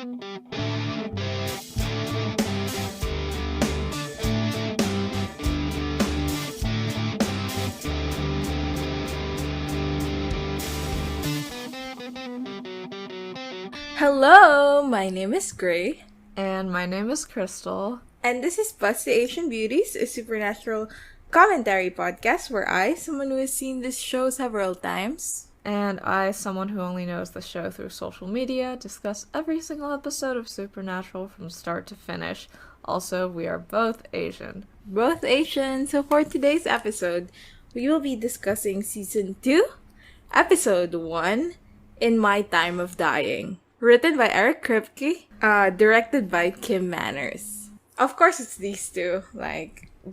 Hello, my name is Gray. And my name is Crystal. And this is Bust the Asian Beauties, a supernatural commentary podcast where I, someone who has seen this show several times, And I, someone who only knows the show through social media, discuss every single episode of Supernatural from start to finish. Also, we are both Asian. both Asian. So for today's episode, we will be discussing Season 2, Episode 1, In My Time of Dying. Written by Eric Kripke, directed by Kim Manners. Of course, it's these two,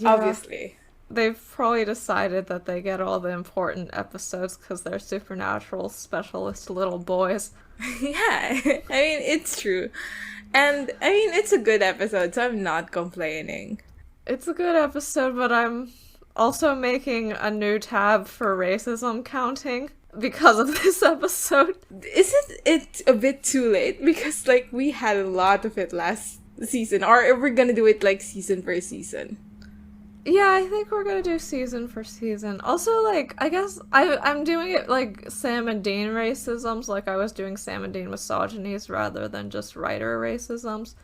obviously. They've probably decided that they get all the important episodes because they're supernatural specialist little boys. Yeah, I mean, it's true. And, I mean, it's a good episode, so I'm not complaining. It's a good episode, but I'm also making a new tab for racism counting because of this episode. Isn't it a bit too late? Because, we had a lot of it last season. Or if we're gonna do it, season per season. Yeah, I think we're gonna do season for season. Also, I guess I'm doing it like Sam and Dean racisms, like I was doing Sam and Dean misogynies rather than just writer racisms.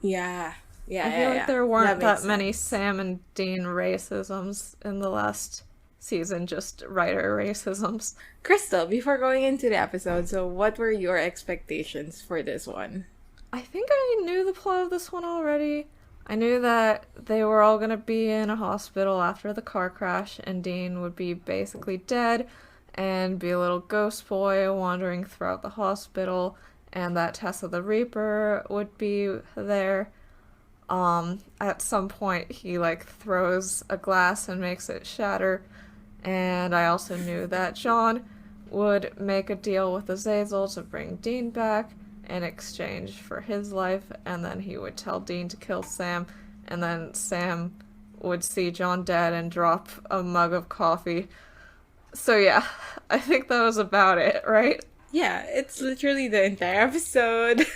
Yeah. Yeah, I feel like there weren't that that many Sam and Dean racisms in the last season, just writer racisms. Crystal, before going into the episode, so what were your expectations for this one? I think I knew the plot of this one already. I knew that they were all gonna be in a hospital after the car crash, and Dean would be basically dead and be a little ghost boy wandering throughout the hospital, and that Tessa the Reaper would be there. At some point he throws a glass and makes it shatter, and I also knew that John would make a deal with Azazel to bring Dean back in exchange for his life, and then he would tell Dean to kill Sam, and then Sam would see John dead and drop a mug of coffee. So yeah, I think that was about it, right? Yeah, it's literally the entire episode.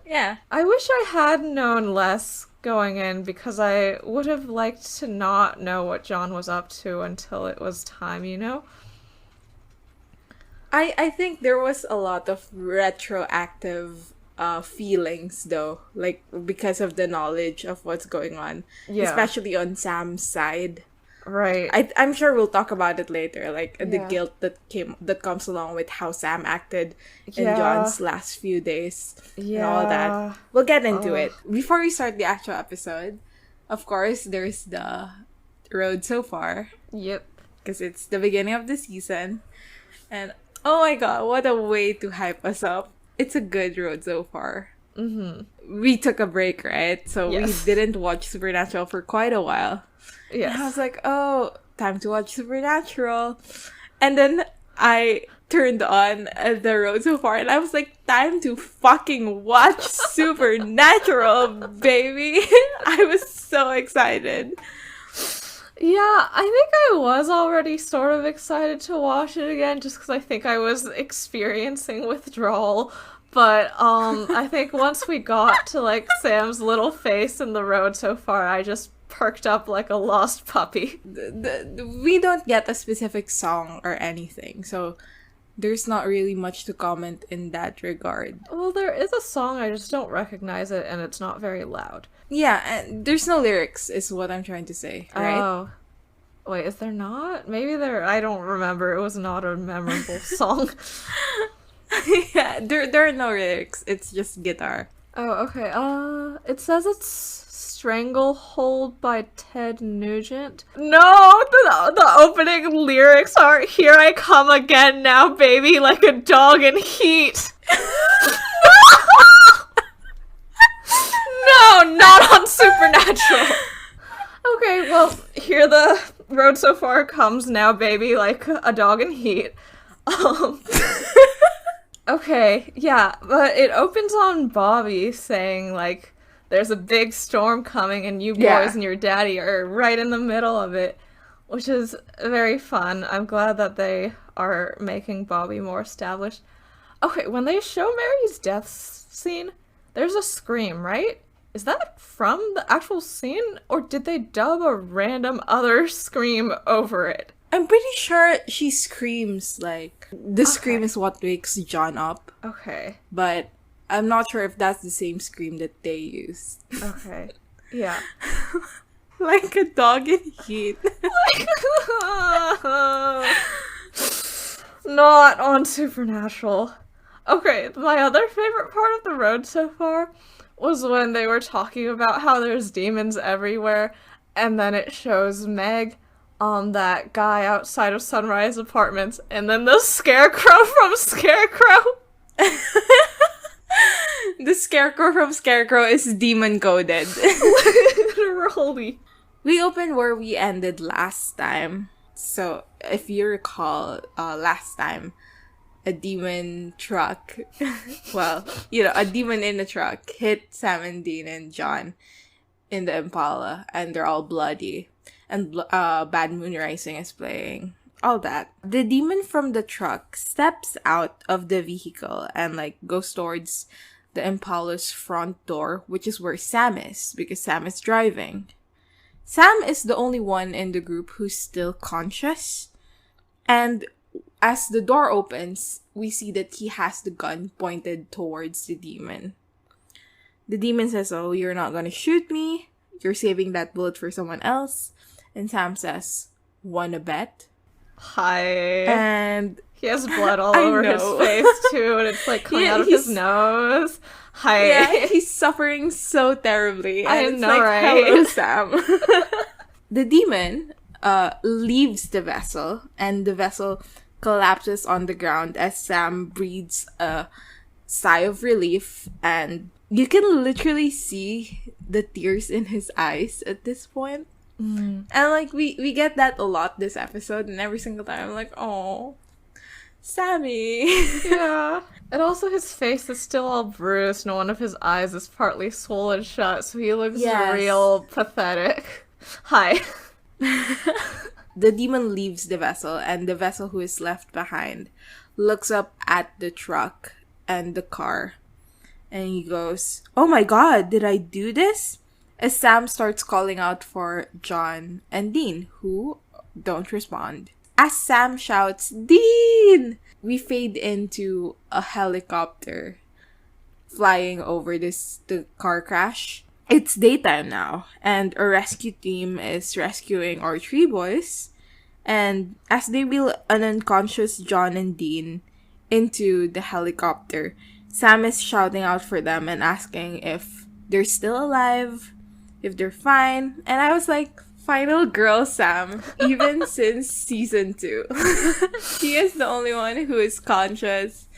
Yeah. I wish I had known less going in, because I would have liked to not know what John was up to until it was time, you know? I think there was a lot of retroactive feelings, though, because of the knowledge of what's going on. Yeah. Especially on Sam's side. Right. I'm sure we'll talk about it later, the Yeah. guilt that comes along with how Sam acted in Yeah. John's last few days and all Yeah. that. We'll get into it. Before we start the actual episode, of course, there's the road so far, Yep. because it's the beginning of the season. And oh my god, what a way to hype us up. It's a good road so far. Mm-hmm. We took a break, right? So Yes. we didn't watch Supernatural for quite a while. Yes. And I was like, oh, time to watch Supernatural. And then I turned on the road so far, and I was like, time to fucking watch Supernatural, baby. I was so excited. Yeah, I think I was already sort of excited to watch it again, just because I think I was experiencing withdrawal. But I think once we got to Sam's little face in the road so far, I just perked up like a lost puppy. We don't get a specific song or anything, so there's not really much to comment in that regard. Well, there is a song, I just don't recognize it, and it's not very loud. Yeah, and there's no lyrics, is what I'm trying to say, right? Oh. Wait, is there not? Maybe there... I don't remember. It was not a memorable song. Yeah, there are no lyrics. It's just guitar. Oh, okay. It says it's Stranglehold by Ted Nugent. No! The opening lyrics are, "Here I come again now, baby, like a dog in heat." No, not on Supernatural. Okay, well, here the road so far comes now, baby, like a dog in heat. Okay, yeah, but it opens on Bobby saying, there's a big storm coming and you boys and your daddy are right in the middle of it, which is very fun. I'm glad that they are making Bobby more established. Okay, when they show Mary's death scene, there's a scream, right? Is that from the actual scene, or did they dub a random other scream over it? I'm pretty sure she screams, like, the scream is what wakes John up. Okay. But I'm not sure if that's the same scream that they used. Okay. Yeah. Like a dog in heat. Not on Supernatural. Okay, my other favorite part of the road so far was when they were talking about how there's demons everywhere, and then it shows Meg on that guy outside of Sunrise Apartments, and then the Scarecrow from Scarecrow. The Scarecrow from Scarecrow is demon-coded. Literally. We opened where we ended last time. So, if you recall, last time, a demon truck, well, a demon in a truck hit Sam and Dean and John in the Impala, and they're all bloody. And Bad Moon Rising is playing. All that. The demon from the truck steps out of the vehicle and, like, goes towards the Impala's front door, which is where Sam is, because Sam is driving. Sam is the only one in the group who's still conscious. And as the door opens, we see that he has the gun pointed towards the demon. The demon says, "Oh, you're not gonna shoot me. You're saving that bullet for someone else." And Sam says, "Wanna bet?" Hi. And he has blood all over his face, too, and it's, like, coming out of his nose. Hi. Yeah, he's suffering so terribly. And I it's know, like, right? Hello, Sam. The demon leaves the vessel, and the vessel collapses on the ground as Sam breathes a sigh of relief, and you can literally see the tears in his eyes at this point. And, like, we get that a lot this episode, and every single time I'm like, oh, Sammy. Yeah. And also his face is still all bruised, and one of his eyes is partly swollen shut, so he looks real pathetic. Hi. The demon leaves the vessel, and the vessel who is left behind looks up at the truck and the car, and he goes, "Oh my god, did I do this?" As Sam starts calling out for John and Dean, who don't respond. As Sam shouts, "Dean!" we fade into a helicopter flying over the car crash. It's daytime now, and a rescue team is rescuing our three boys. And as they wheel an unconscious John and Dean into the helicopter, Sam is shouting out for them and asking if they're still alive, if they're fine. And I was like, final girl Sam, even since season 2. He is the only one who is conscious.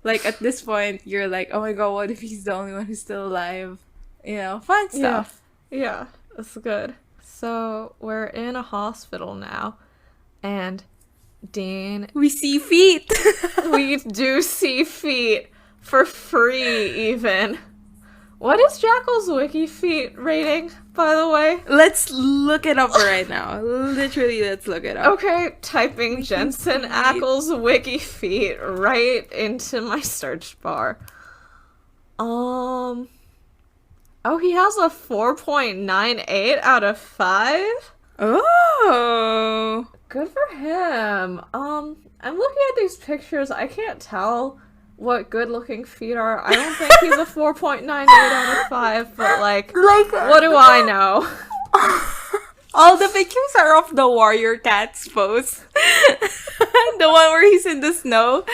Like, at this point, you're like, oh my god, what if he's the only one who's still alive? Fun stuff. Yeah, that's good. So, we're in a hospital now, and Dean... We see feet! We do see feet. For free, even. What is Jackal's wiki feet rating, by the way? Let's look it up right now. Literally, let's look it up. Okay, typing Jensen Ackles wiki feet right into my search bar. Oh, he has a 4.98 out of 5? Oh! Good for him. I'm looking at these pictures, I can't tell what good-looking feet are. I don't think he's a 4.98 out of 5, but, like what do I know? All the pictures are of the warrior cats pose. The one where he's in the snow,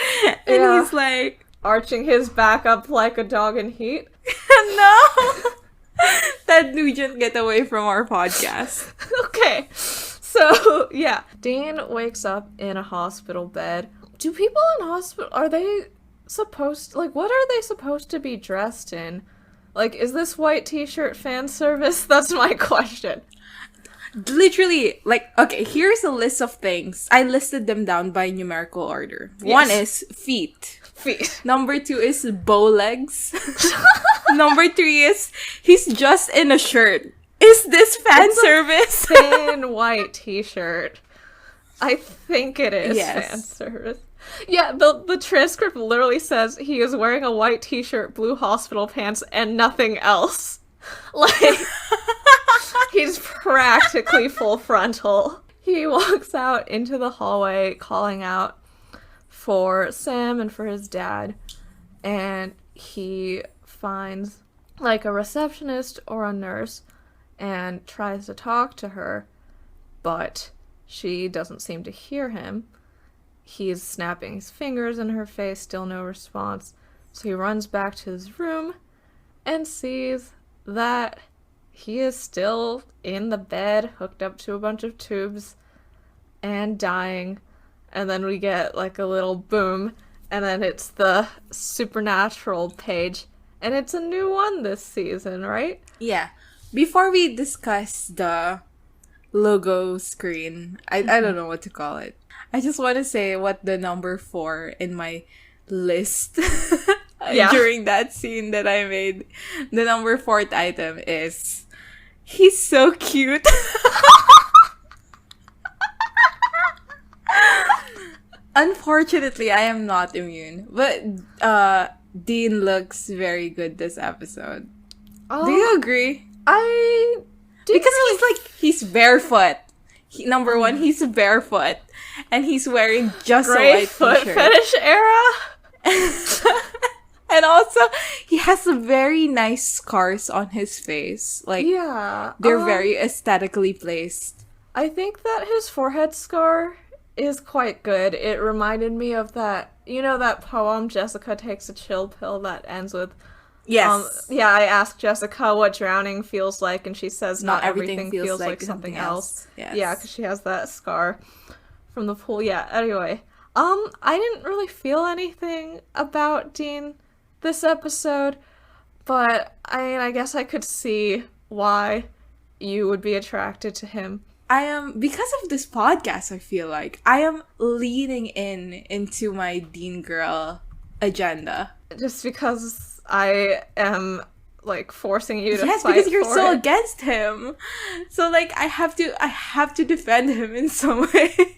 and he's, like... arching his back up like a dog in heat. No! Ted Nugent, get away from our podcast. Okay. So, yeah. Dean wakes up in a hospital bed. Do people in hospital... are they... supposed, like, what are they supposed to be dressed in? Like, is this white t-shirt fan service? That's my question. Literally, like, okay, here's a list of things. I listed them down by numerical order. Yes. 1 is feet. Number 2 is bow legs. Number 3 is he's just in a shirt. Is this fan service? Thin white t-shirt. I think it is fan service. Yeah, the transcript literally says he is wearing a white t-shirt, blue hospital pants, and nothing else. Like, he's practically full frontal. He walks out into the hallway calling out for Sam and for his dad, and he finds like a receptionist or a nurse and tries to talk to her, but she doesn't seem to hear him. He's snapping his fingers in her face, still no response. So he runs back to his room and sees that he is still in the bed, hooked up to a bunch of tubes, and dying. And then we get like a little boom, and then it's the supernatural page. And it's a new one this season, right? Yeah. Before we discuss the logo screen, I don't know what to call it. I just want to say what the number 4 in my list during that scene that I made. The number 4th item is, he's so cute. Unfortunately, I am not immune. But Dean looks very good this episode. Do you agree? I didn't Because really he's barefoot. Number 1, he's barefoot. And he's wearing just a Great white foot t-shirt. fetish era. And also, he has very nice scars on his face. Like, Yeah. they're very aesthetically placed. I think that his forehead scar is quite good. It reminded me of that, you know, that poem, Jessica Takes a Chill Pill, that ends with, Yes. yeah, I asked Jessica what drowning feels like, and she says not everything feels like something else. Yes. Yeah, because she has that scar from the pool. Yeah, anyway. I didn't really feel anything about Dean this episode, but I guess I could see why you would be attracted to him. I am, because of this podcast, I feel like I am leaning into my Dean girl agenda. Just because I am like forcing you to Yes, fight because you're for so it. against him. So like I have to defend him in some way.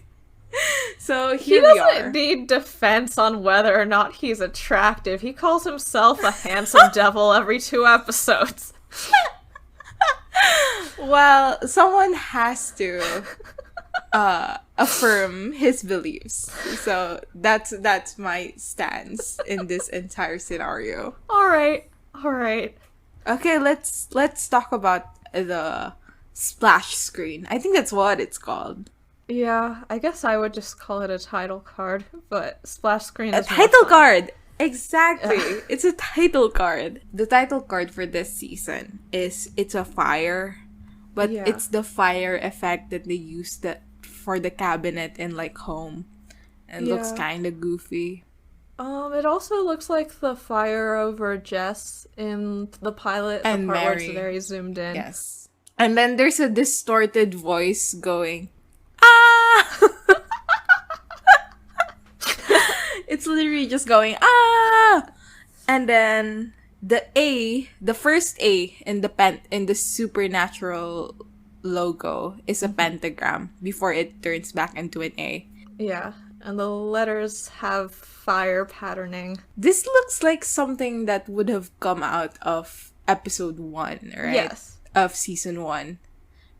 So He here we doesn't are. need defense on whether or not he's attractive. He calls himself a handsome devil every 2 episodes. Well, someone has to affirm his beliefs. So that's my stance in this entire scenario. All right. Okay, let's talk about the splash screen. I think that's what it's called. Yeah, I guess I would just call it a title card, but splash screen A is more title fun. card! Exactly. It's a title card. The title card for this season is, it's a fire, but Yeah. it's the fire effect that they use for the cabinet in like home. And looks Yeah. kind of goofy. It also looks like the fire over Jess in the pilot, And the part where it's Mary. very zoomed in. Yes. And then there's a distorted voice going, ah! It's literally just going, ah! And then the first A in the supernatural logo is a pentagram before it turns back into an A. Yeah, and the letters have fire patterning. This looks like something that would have come out of episode 1, right? Yes. Of season 1.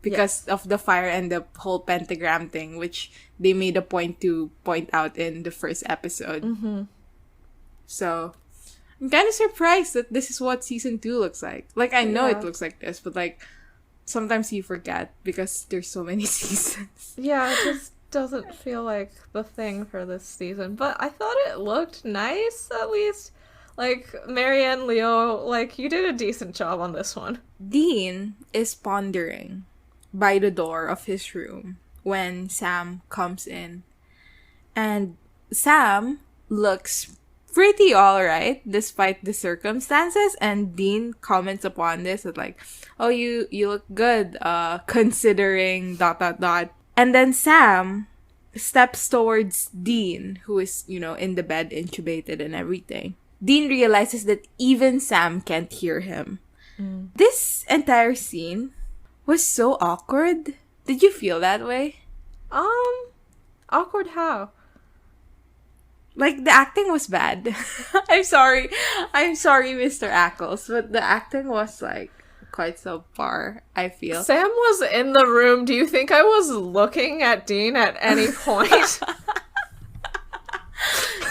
Because of the fire and the whole pentagram thing, which they made a point to point out in the first episode. Mm-hmm. So, I'm kind of surprised that this is what season 2 looks like. Like, I know Yeah. it looks like this, but like, sometimes you forget because there's so many seasons. Yeah, it just doesn't feel like the thing for this season. But I thought it looked nice, at least. Like, Marianne, Leo, like, you did a decent job on this one. Dean is pondering by the door of his room when Sam comes in. And Sam looks pretty alright despite the circumstances, and Dean comments upon this at like, oh, you look good considering ... And then Sam steps towards Dean, who is, in the bed intubated and everything. Dean realizes that even Sam can't hear him. This entire scene was so awkward. Did you feel that way? Awkward how? Like, the acting was bad. I'm sorry. I'm sorry, Mr. Ackles, but the acting was, like, quite subpar, I feel. Sam was in the room. Do you think I was looking at Dean at any point?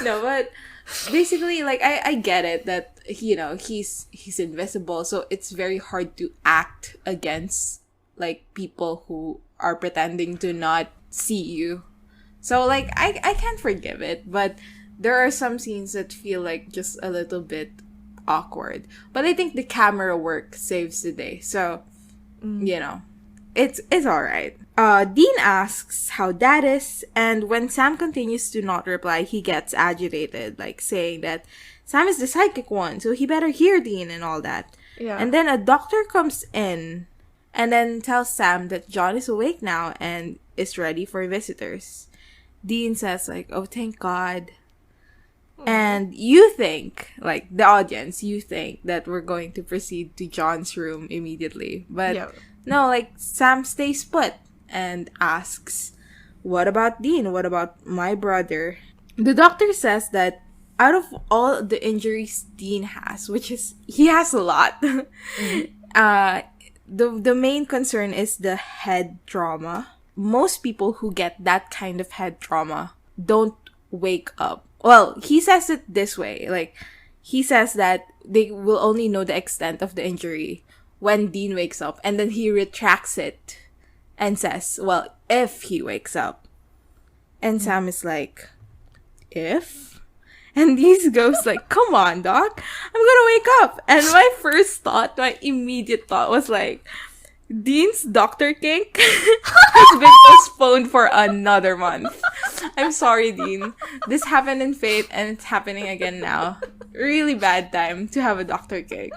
No, but basically, like, I get it that, you know, he's invisible, so it's very hard to act against, like, people who are pretending to not see you. So, like, I can't forgive it, but there are some scenes that feel like just a little bit awkward. But I think the camera work saves the day. So, you know, it's alright. Dean asks how Dad is, and when Sam continues to not reply, he gets agitated, like saying that Sam is the psychic one, so he better hear Dean and all that. Yeah. And then a doctor comes in and then tells Sam that John is awake now and is ready for visitors. Dean says, like, oh, thank God. And you think, like, the audience, you think that we're going to proceed to John's room immediately. But no, like, Sam stays put and asks, what about Dean? What about my brother? The doctor says that out of all the injuries Dean has, which is, he has a lot, the main concern is the head trauma. Most people who get that kind of head trauma don't wake up. Well, he says it this way. Like, he says that they will only know the extent of the injury when Dean wakes up. And then he retracts it and says, well, if he wakes up. And Sam is like, if? And Dean goes like, come on, Doc. I'm gonna wake up. And my immediate thought was like, Dean's doctor kink has been postponed for another month. I'm sorry, Dean. This happened in Fate, and it's happening again now. Really bad time to have a doctor kink.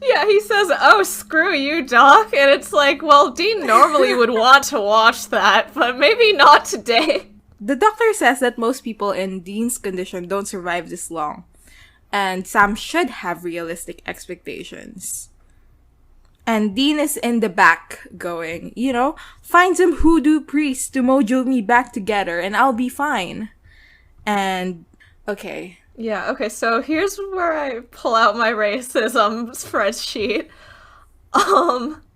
Yeah, he says, oh, screw you, Doc. And it's like, well, Dean normally would want to watch that, but maybe not today. The doctor says that most people in Dean's condition don't survive this long, and Sam should have realistic expectations. And Dean is in the back going, you know, find some hoodoo priest to mojo me back together and I'll be fine. And, okay. Yeah, okay, so here's where I pull out my racism spreadsheet.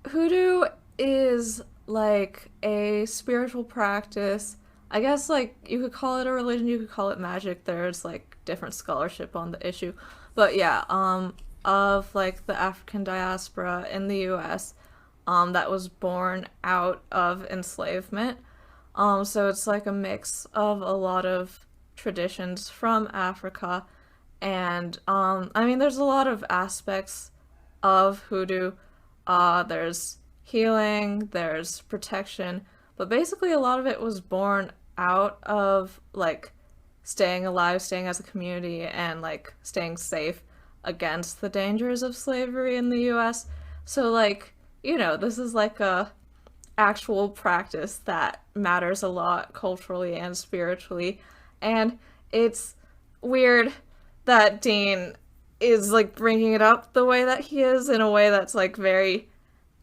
Hoodoo is, like, a spiritual practice. I guess, like, you could call it a religion, you could call it magic. There's, like, different scholarship on the issue. But, yeah, of, like, the African diaspora in the U.S., that was born out of enslavement. So it's, like, a mix of a lot of traditions from Africa, and, I mean, there's a lot of aspects of hoodoo. There's healing, there's protection, but basically a lot of it was born out of, like, staying alive, staying as a community, and, like, staying safe against the dangers of slavery in the US. So, like, you know, this is like a actual practice that matters a lot culturally and spiritually. And it's weird that Dean is, like, bringing it up the way that he is, in a way that's, like, very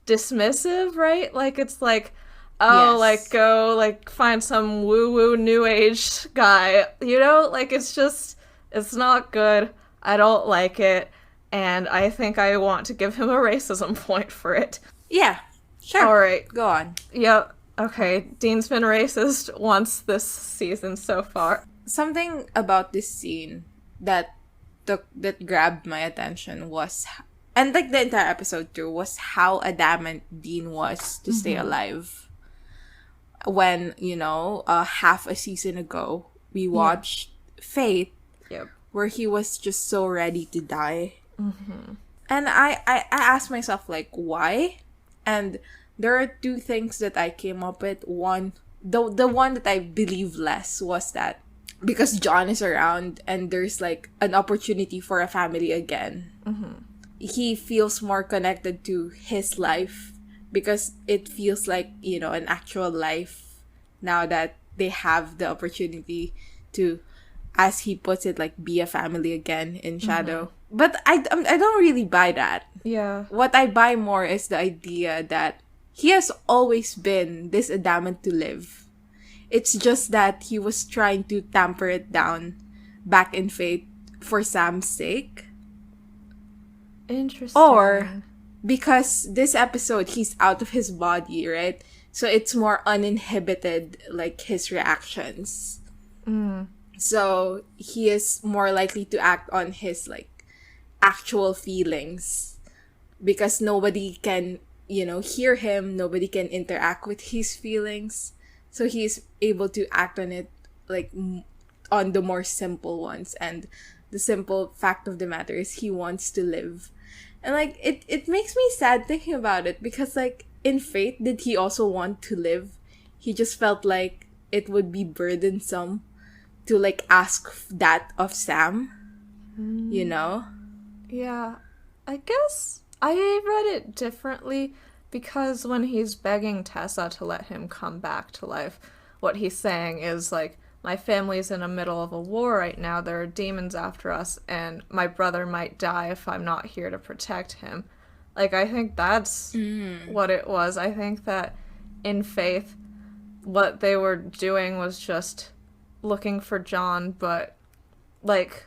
dismissive, right? Like, it's like, oh, yes, like, go, like, find some woo-woo new age guy, you know? Like, it's just, it's not good. I don't like it, and I think I want to give him a racism point for it. Yeah, sure. Alright. Go on. Yep. Okay, Dean's been racist once this season so far. Something about this scene that grabbed my attention was, and, like, the entire episode too, was how adamant Dean was to stay alive. When, you know, half a season ago, we watched Fate. Yep. Where he was just so ready to die. And I asked myself, like, why? And there are two things that I came up with. One, the one that I believe less was that because John is around and there's, like, an opportunity for a family again, he feels more connected to his life because it feels like, you know, an actual life now that they have the opportunity to, as he puts it, like, be a family again in Shadow. But I don't really buy that. Yeah. What I buy more is the idea that he has always been this adamant to live. It's just that he was trying to tamper it down back in Faith for Sam's sake. Interesting. Or because this episode, he's out of his body, right? So it's more uninhibited, like, his reactions. So he is more likely to act on his, like, actual feelings. Because nobody can, hear him. Nobody can interact with his feelings. So he's able to act on it, like, on the more simple ones. And the simple fact of the matter is he wants to live. And, like, it makes me sad thinking about it. Because, like, in Faith, did he also want to live? He just felt like it would be burdensome to, like, ask that of Sam. Yeah. I guess I read it differently because when he's begging Tessa to let him come back to life, what he's saying is, like, my family's in the middle of a war right now. There are demons after us, and my brother might die if I'm not here to protect him. Like, I think that's what it was. I think that in Faith, what they were doing was just looking for John, but, like,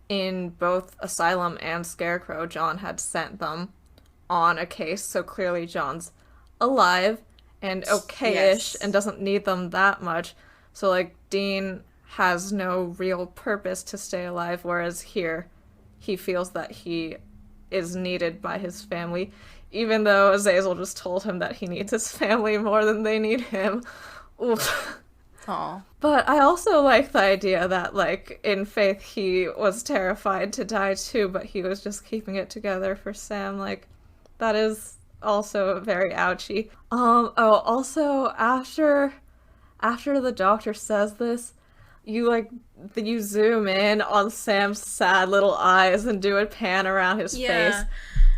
in both Asylum and Scarecrow, John had sent them on a case, so clearly John's alive and okay-ish and doesn't need them that much. So, like, Dean has no real purpose to stay alive, whereas here, he feels that he is needed by his family, even though Azazel just told him that he needs his family more than they need him. Oof. Aww. But I also like the idea that, like, in Faith, he was terrified to die too, but he was just keeping it together for Sam. Like, that is also very ouchy. Also, after the doctor says this, you zoom in on Sam's sad little eyes and do a pan around his face.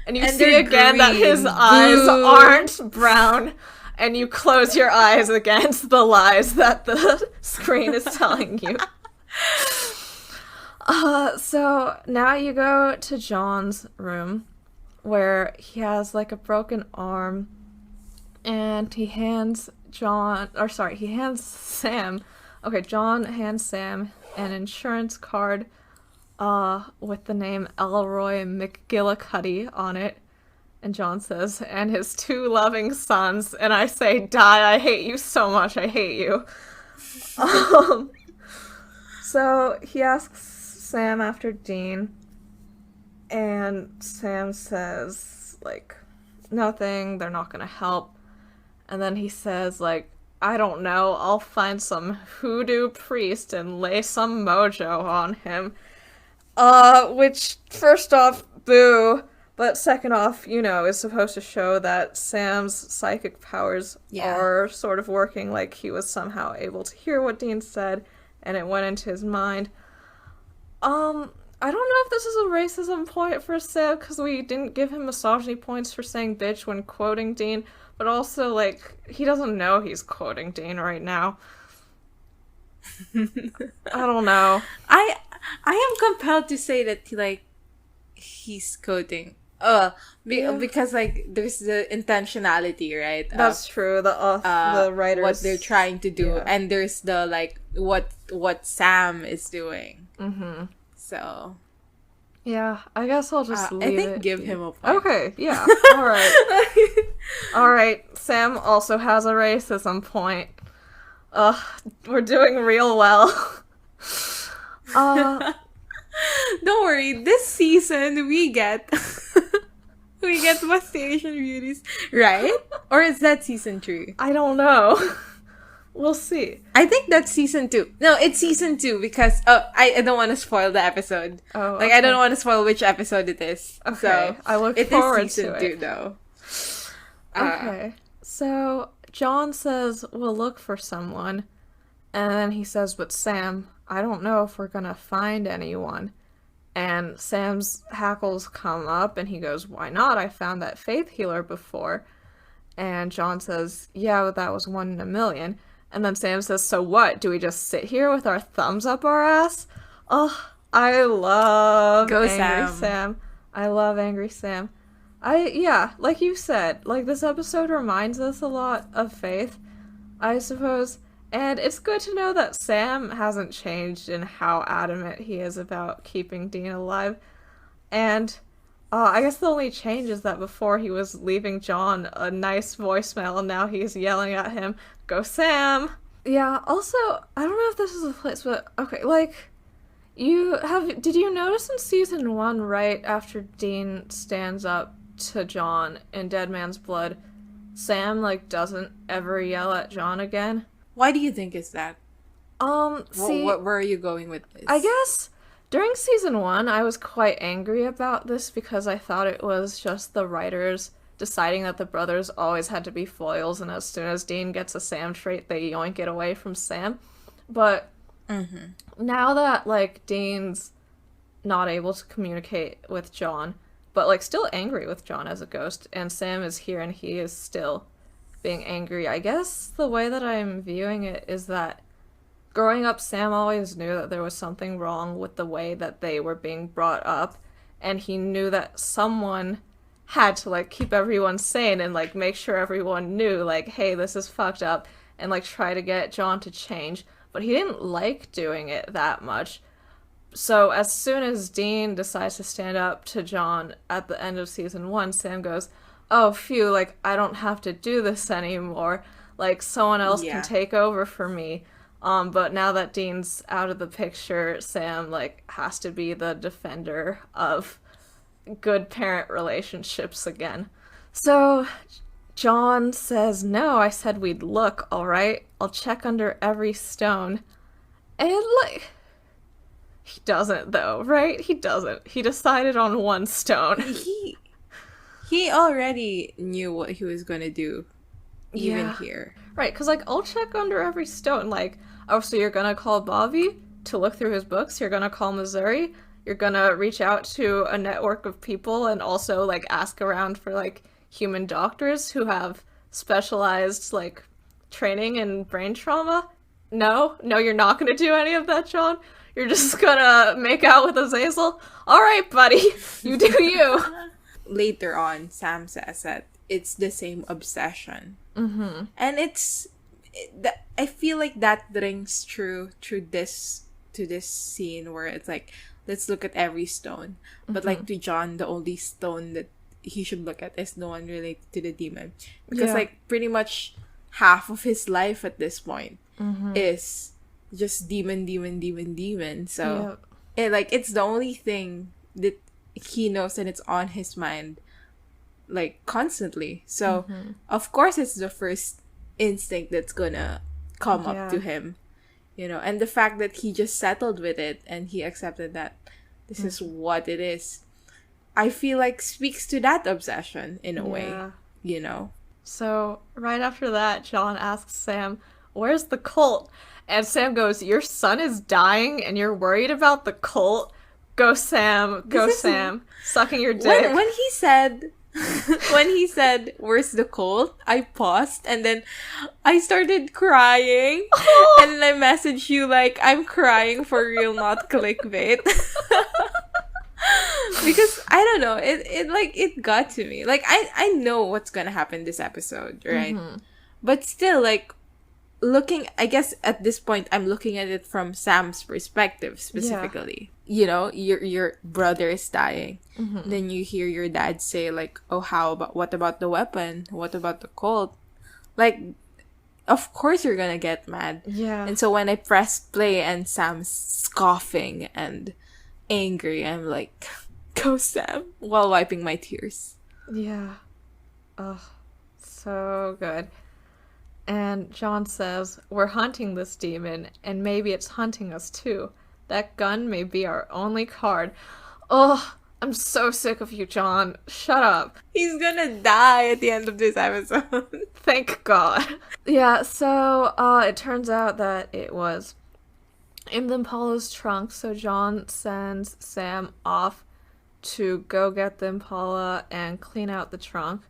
And you see again that his eyes aren't brown. And you close your eyes against the lies that the screen is telling you. So now you go to John's room, where he has, like, a broken arm, and he hands Sam. Okay, John hands Sam an insurance card with the name Elroy McGillicuddy on it. And John says, and his 2 loving sons. And I say, die, I hate you so much, I hate you. So he asks Sam after Dean. And Sam says, like, nothing, they're not gonna help. And then he says, like, I don't know, I'll find some hoodoo priest and lay some mojo on him. Which, first off, boo. But second off, is supposed to show that Sam's psychic powers are sort of working, like he was somehow able to hear what Dean said, and it went into his mind. I don't know if this is a racism point for Sam, because we didn't give him misogyny points for saying bitch when quoting Dean, but also, like, he doesn't know he's quoting Dean right now. I don't know. I am compelled to say that, like, he's quoting. Because, like, there's the intentionality, right? That's true. The writers, what they're trying to do, and there's the, like, what Sam is doing. Mm-hmm. So, yeah, I guess I'll just leave I think it. give him a point. Okay, yeah, all right. Sam also has a racism point. We're doing real well. Don't worry, this season we get West Asian beauties, right? Or is that season 3? I don't know. We'll see. I think that's season 2. No, it's season 2 because I don't want to spoil the episode. Oh, like, I don't want to spoil which episode it is. Okay, so I look forward to it. It is season 2 though. Okay, so John says we'll look for someone, and then he says, but Sam, I don't know if we're gonna find anyone. And Sam's hackles come up, and he goes, why not? I found that faith healer before. And John says, yeah, but that was 1 in a million. And then Sam says, so what? Do we just sit here with our thumbs up our ass? Oh, I love Angry Sam. I love Angry Sam. Like you said, like, this episode reminds us a lot of Faith, I suppose. And it's good to know that Sam hasn't changed in how adamant he is about keeping Dean alive. And I guess the only change is that before he was leaving John a nice voicemail, and now he's yelling at him, "Go Sam!" Yeah, also, I don't know if this is a place, but okay, like, did you notice in season 1, right after Dean stands up to John in Dead Man's Blood, Sam, like, doesn't ever yell at John again? Why do you think is that? See, Where are you going with this? I guess during season 1, I was quite angry about this because I thought it was just the writers deciding that the brothers always had to be foils, and as soon as Dean gets a Sam trait, they yoink it away from Sam. But now that, like, Dean's not able to communicate with John, but, like, still angry with John as a ghost, and Sam is here and he is still being angry, I guess the way that I'm viewing it is that growing up, Sam always knew that there was something wrong with the way that they were being brought up, and he knew that someone had to, like, keep everyone sane and, like, make sure everyone knew, like, hey, this is fucked up, and, like, try to get John to change. But he didn't like doing it that much. So as soon as Dean decides to stand up to John at the end of season 1, Sam goes, "Oh, phew, like, I don't have to do this anymore. Like, someone else can take over for me." But now that Dean's out of the picture, Sam, like, has to be the defender of good parent relationships again. So John says, "No, I said we'd look, alright? I'll check under every stone." And, like, he doesn't, though, right? He doesn't. He decided on one stone. He already knew what he was gonna do, even here. Right, because, like, I'll check under every stone. Like, oh, so you're gonna call Bobby to look through his books? You're gonna call Missouri? You're gonna reach out to a network of people and also, like, ask around for, like, human doctors who have specialized, like, training in brain trauma? No, you're not gonna do any of that, John? You're just gonna make out with Azazel? Alright, buddy, you do you. Later on, Sam says that it's the same obsession. Mm-hmm. And I feel like that rings true to this scene where it's like, let's look at every stone. But like to John, the only stone that he should look at is the one related to the demon. Because like pretty much half of his life at this point is just demon. So it's the only thing that he knows, and it's on his mind like constantly. So of course it's the first instinct that's gonna come up to him, you know. And the fact that he just settled with it and he accepted that this is what it is, I feel like speaks to that obsession in a way, you know. So right after that, John asks Sam, "Where's the cult?" And Sam goes, "Your son is dying and you're worried about the cult? Go Sam, sucking your dick." When he said when he said, "Where's the cult?" I paused and then I started crying. And then I messaged you like, "I'm crying for real, not clickbait." Because I don't know, it got to me. Like I know what's gonna happen this episode, right? But still, like, looking, I guess at this point I'm looking at it from Sam's perspective specifically. You know, your brother is dying. Then you hear your dad say like, "Oh, what about the weapon? What about the cult?" Like, of course you're gonna get mad. Yeah. And so when I pressed play and Sam's scoffing and angry, I'm like, "Go Sam," while wiping my tears. Yeah. Ugh. So good. And John says, "We're hunting this demon, and maybe it's hunting us too. That gun may be our only card." Ugh, I'm so sick of you, John. Shut up. He's gonna die at the end of this episode. Thank God. Yeah, so it turns out that it was in the Impala's trunk, so John sends Sam off to go get the Impala and clean out the trunk.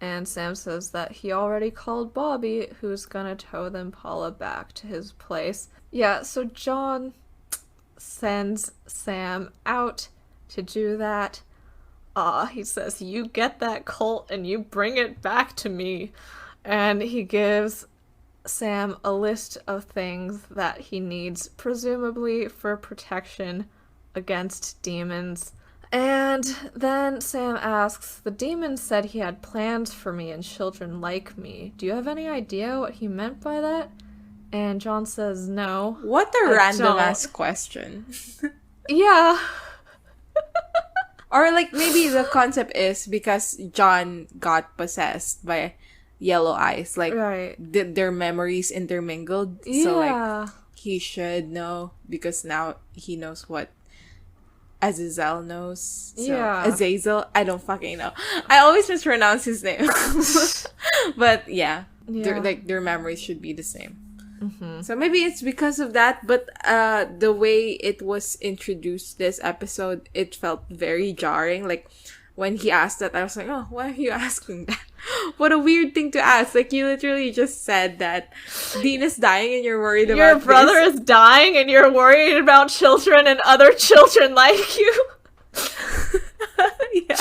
And Sam says that he already called Bobby, who's gonna tow the Impala back to his place. Yeah, so John sends Sam out to do that. He says, "You get that colt and you bring it back to me." And he gives Sam a list of things that he needs, presumably for protection against demons. And then Sam asks, the demon said he had plans for me and children like me. Do you have any idea what he meant by that? And John says, no. What a random-ass question. Yeah. Or like maybe the concept is because John got possessed by yellow eyes. Like, right. Their memories intermingled. Yeah. So like, he should know because now he knows what Azazel knows. So, yeah. Azazel? I don't fucking know. I always mispronounce his name. But yeah. Their memories should be the same. Mm-hmm. So maybe it's because of that, but the way it was introduced this episode, it felt very jarring. Like, when he asked that, I was like, oh, why are you asking that? What a weird thing to ask. Like, you literally just said that Dean is dying and you're worried about your brother is dying and you're worried about children and other children like you. Yeah.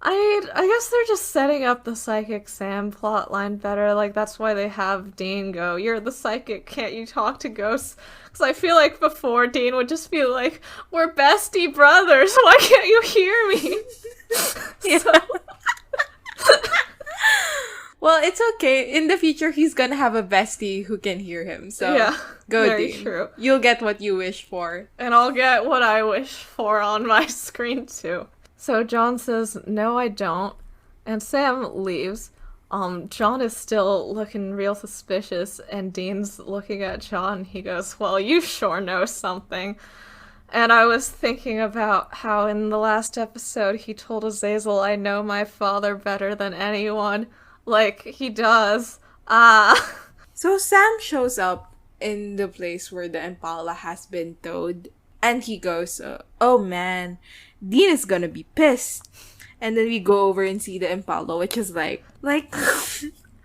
I guess they're just setting up the Psychic Sam plotline better. Like, that's why they have Dean go, you're the psychic, can't you talk to ghosts? Because I feel like before, Dean would just be like, we're bestie brothers, why can't you hear me? Yeah. Well, it's okay. In the future, he's gonna have a bestie who can hear him. So, yeah, go, very Dean. true. You'll get what you wish for. And I'll get what I wish for on my screen, too. So John says, no, I don't. And Sam leaves. John is still looking real suspicious, and Dean's looking at John. He goes, well, you sure know something. And I was thinking about how in the last episode he told Azazel, I know my father better than anyone. Like, he does. So Sam shows up in the place where the Impala has been towed, and he goes, oh man, Dean is gonna be pissed. And then we go over and see the Impala, which is like,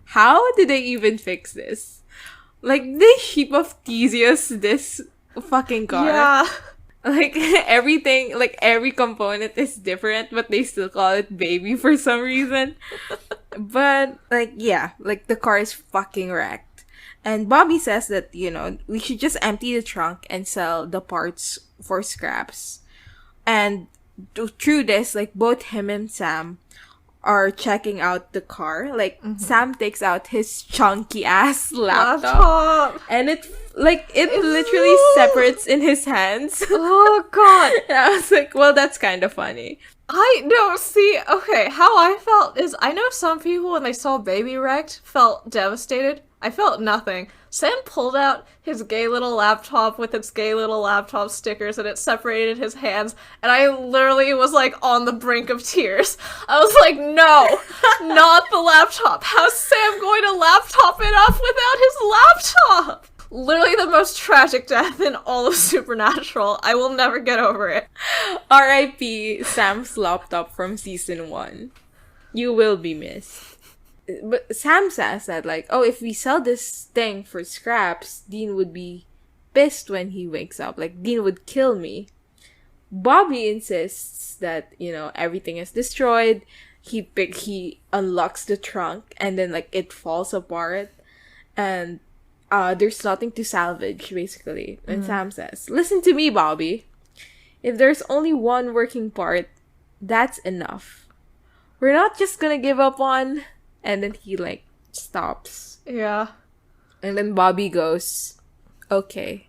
how did they even fix this? Like, they ship of Theseus this fucking car. Yeah. Like, everything, like, every component is different, but they still call it baby for some reason. But, like, yeah, like, the car is fucking wrecked. And Bobby says that, you know, we should just empty the trunk and sell the parts for scraps. And through this, like, both him and Sam are checking out the car. Like, Sam takes out his chunky ass laptop. And it literally separates in his hands. Oh, God. And I was like, well, that's kind of funny. Okay, how I felt is, I know some people, when they saw Baby wrecked, felt devastated. I felt nothing. Sam pulled out his gay little laptop with its gay little laptop stickers, and it separated his hands, and I literally was, like, on the brink of tears. I was like, no, not the laptop. How's Sam going to laptop it off without his laptop? Literally the most tragic death in all of Supernatural. I will never get over it. R.I.P. Sam's laptop from season 1. You will be missed. But Sam says that, like, oh, if we sell this thing for scraps, Dean would be pissed when he wakes up. Like, Dean would kill me. Bobby insists that, you know, everything is destroyed. He unlocks the trunk, and then, like, it falls apart. And there's nothing to salvage, basically. And Sam says, listen to me, Bobby. If there's only one working part, that's enough. We're not just gonna give up on... And then he, like, stops. Yeah. And then Bobby goes, okay.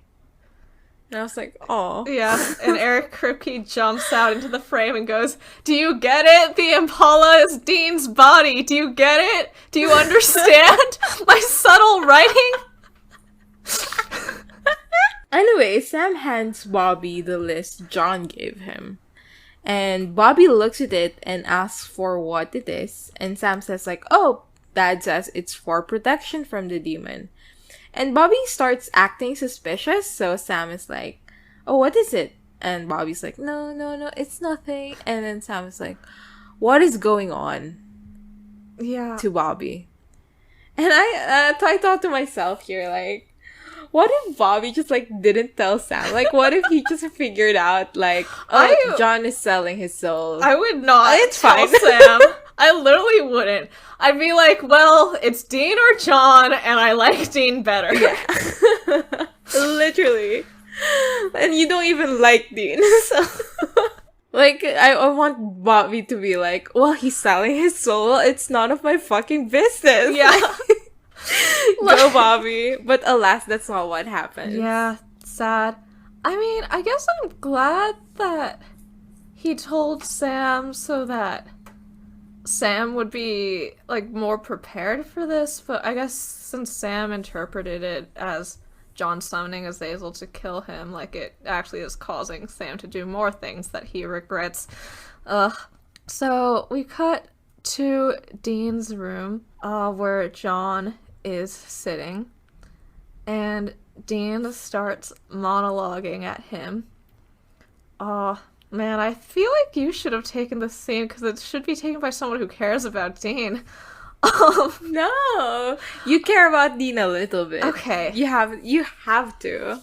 And I was like, oh. Yeah, and Eric Kripke jumps out into the frame and goes, do you get it? The Impala is Dean's body. Do you get it? Do you understand my subtle writing? Anyway, Sam hands Bobby the list John gave him. And Bobby looks at it and asks for what it is. And Sam says, like, oh, Dad says it's for protection from the demon. And Bobby starts acting suspicious. So Sam is like, oh, what is it? And Bobby's like, no, it's nothing. And then Sam is like, what is going on? Yeah. To Bobby. And I thought to myself here, like, what if Bobby just, like, didn't tell Sam? Like, what if he just figured out, like, oh, John is selling his soul? I would not It's fine. Sam. I literally wouldn't. I'd be like, well, it's Dean or John, and I like Dean better. Yeah. Literally. And you don't even like Dean, so... Like, I want Bobby to be like, well, he's selling his soul. It's none of my fucking business. Yeah. Go, Bobby. But alas, that's not what happened. Yeah, sad. I mean, I guess I'm glad that he told Sam so that Sam would be, like, more prepared for this. But I guess since Sam interpreted it as John summoning Azazel to kill him, like, it actually is causing Sam to do more things that he regrets. So we cut to Dean's room, where John is sitting, and Dean starts monologuing at him. Oh, man, I feel like you should have taken this scene, because it should be taken by someone who cares about Dean. No, you care about Dean a little bit. Okay. You have to.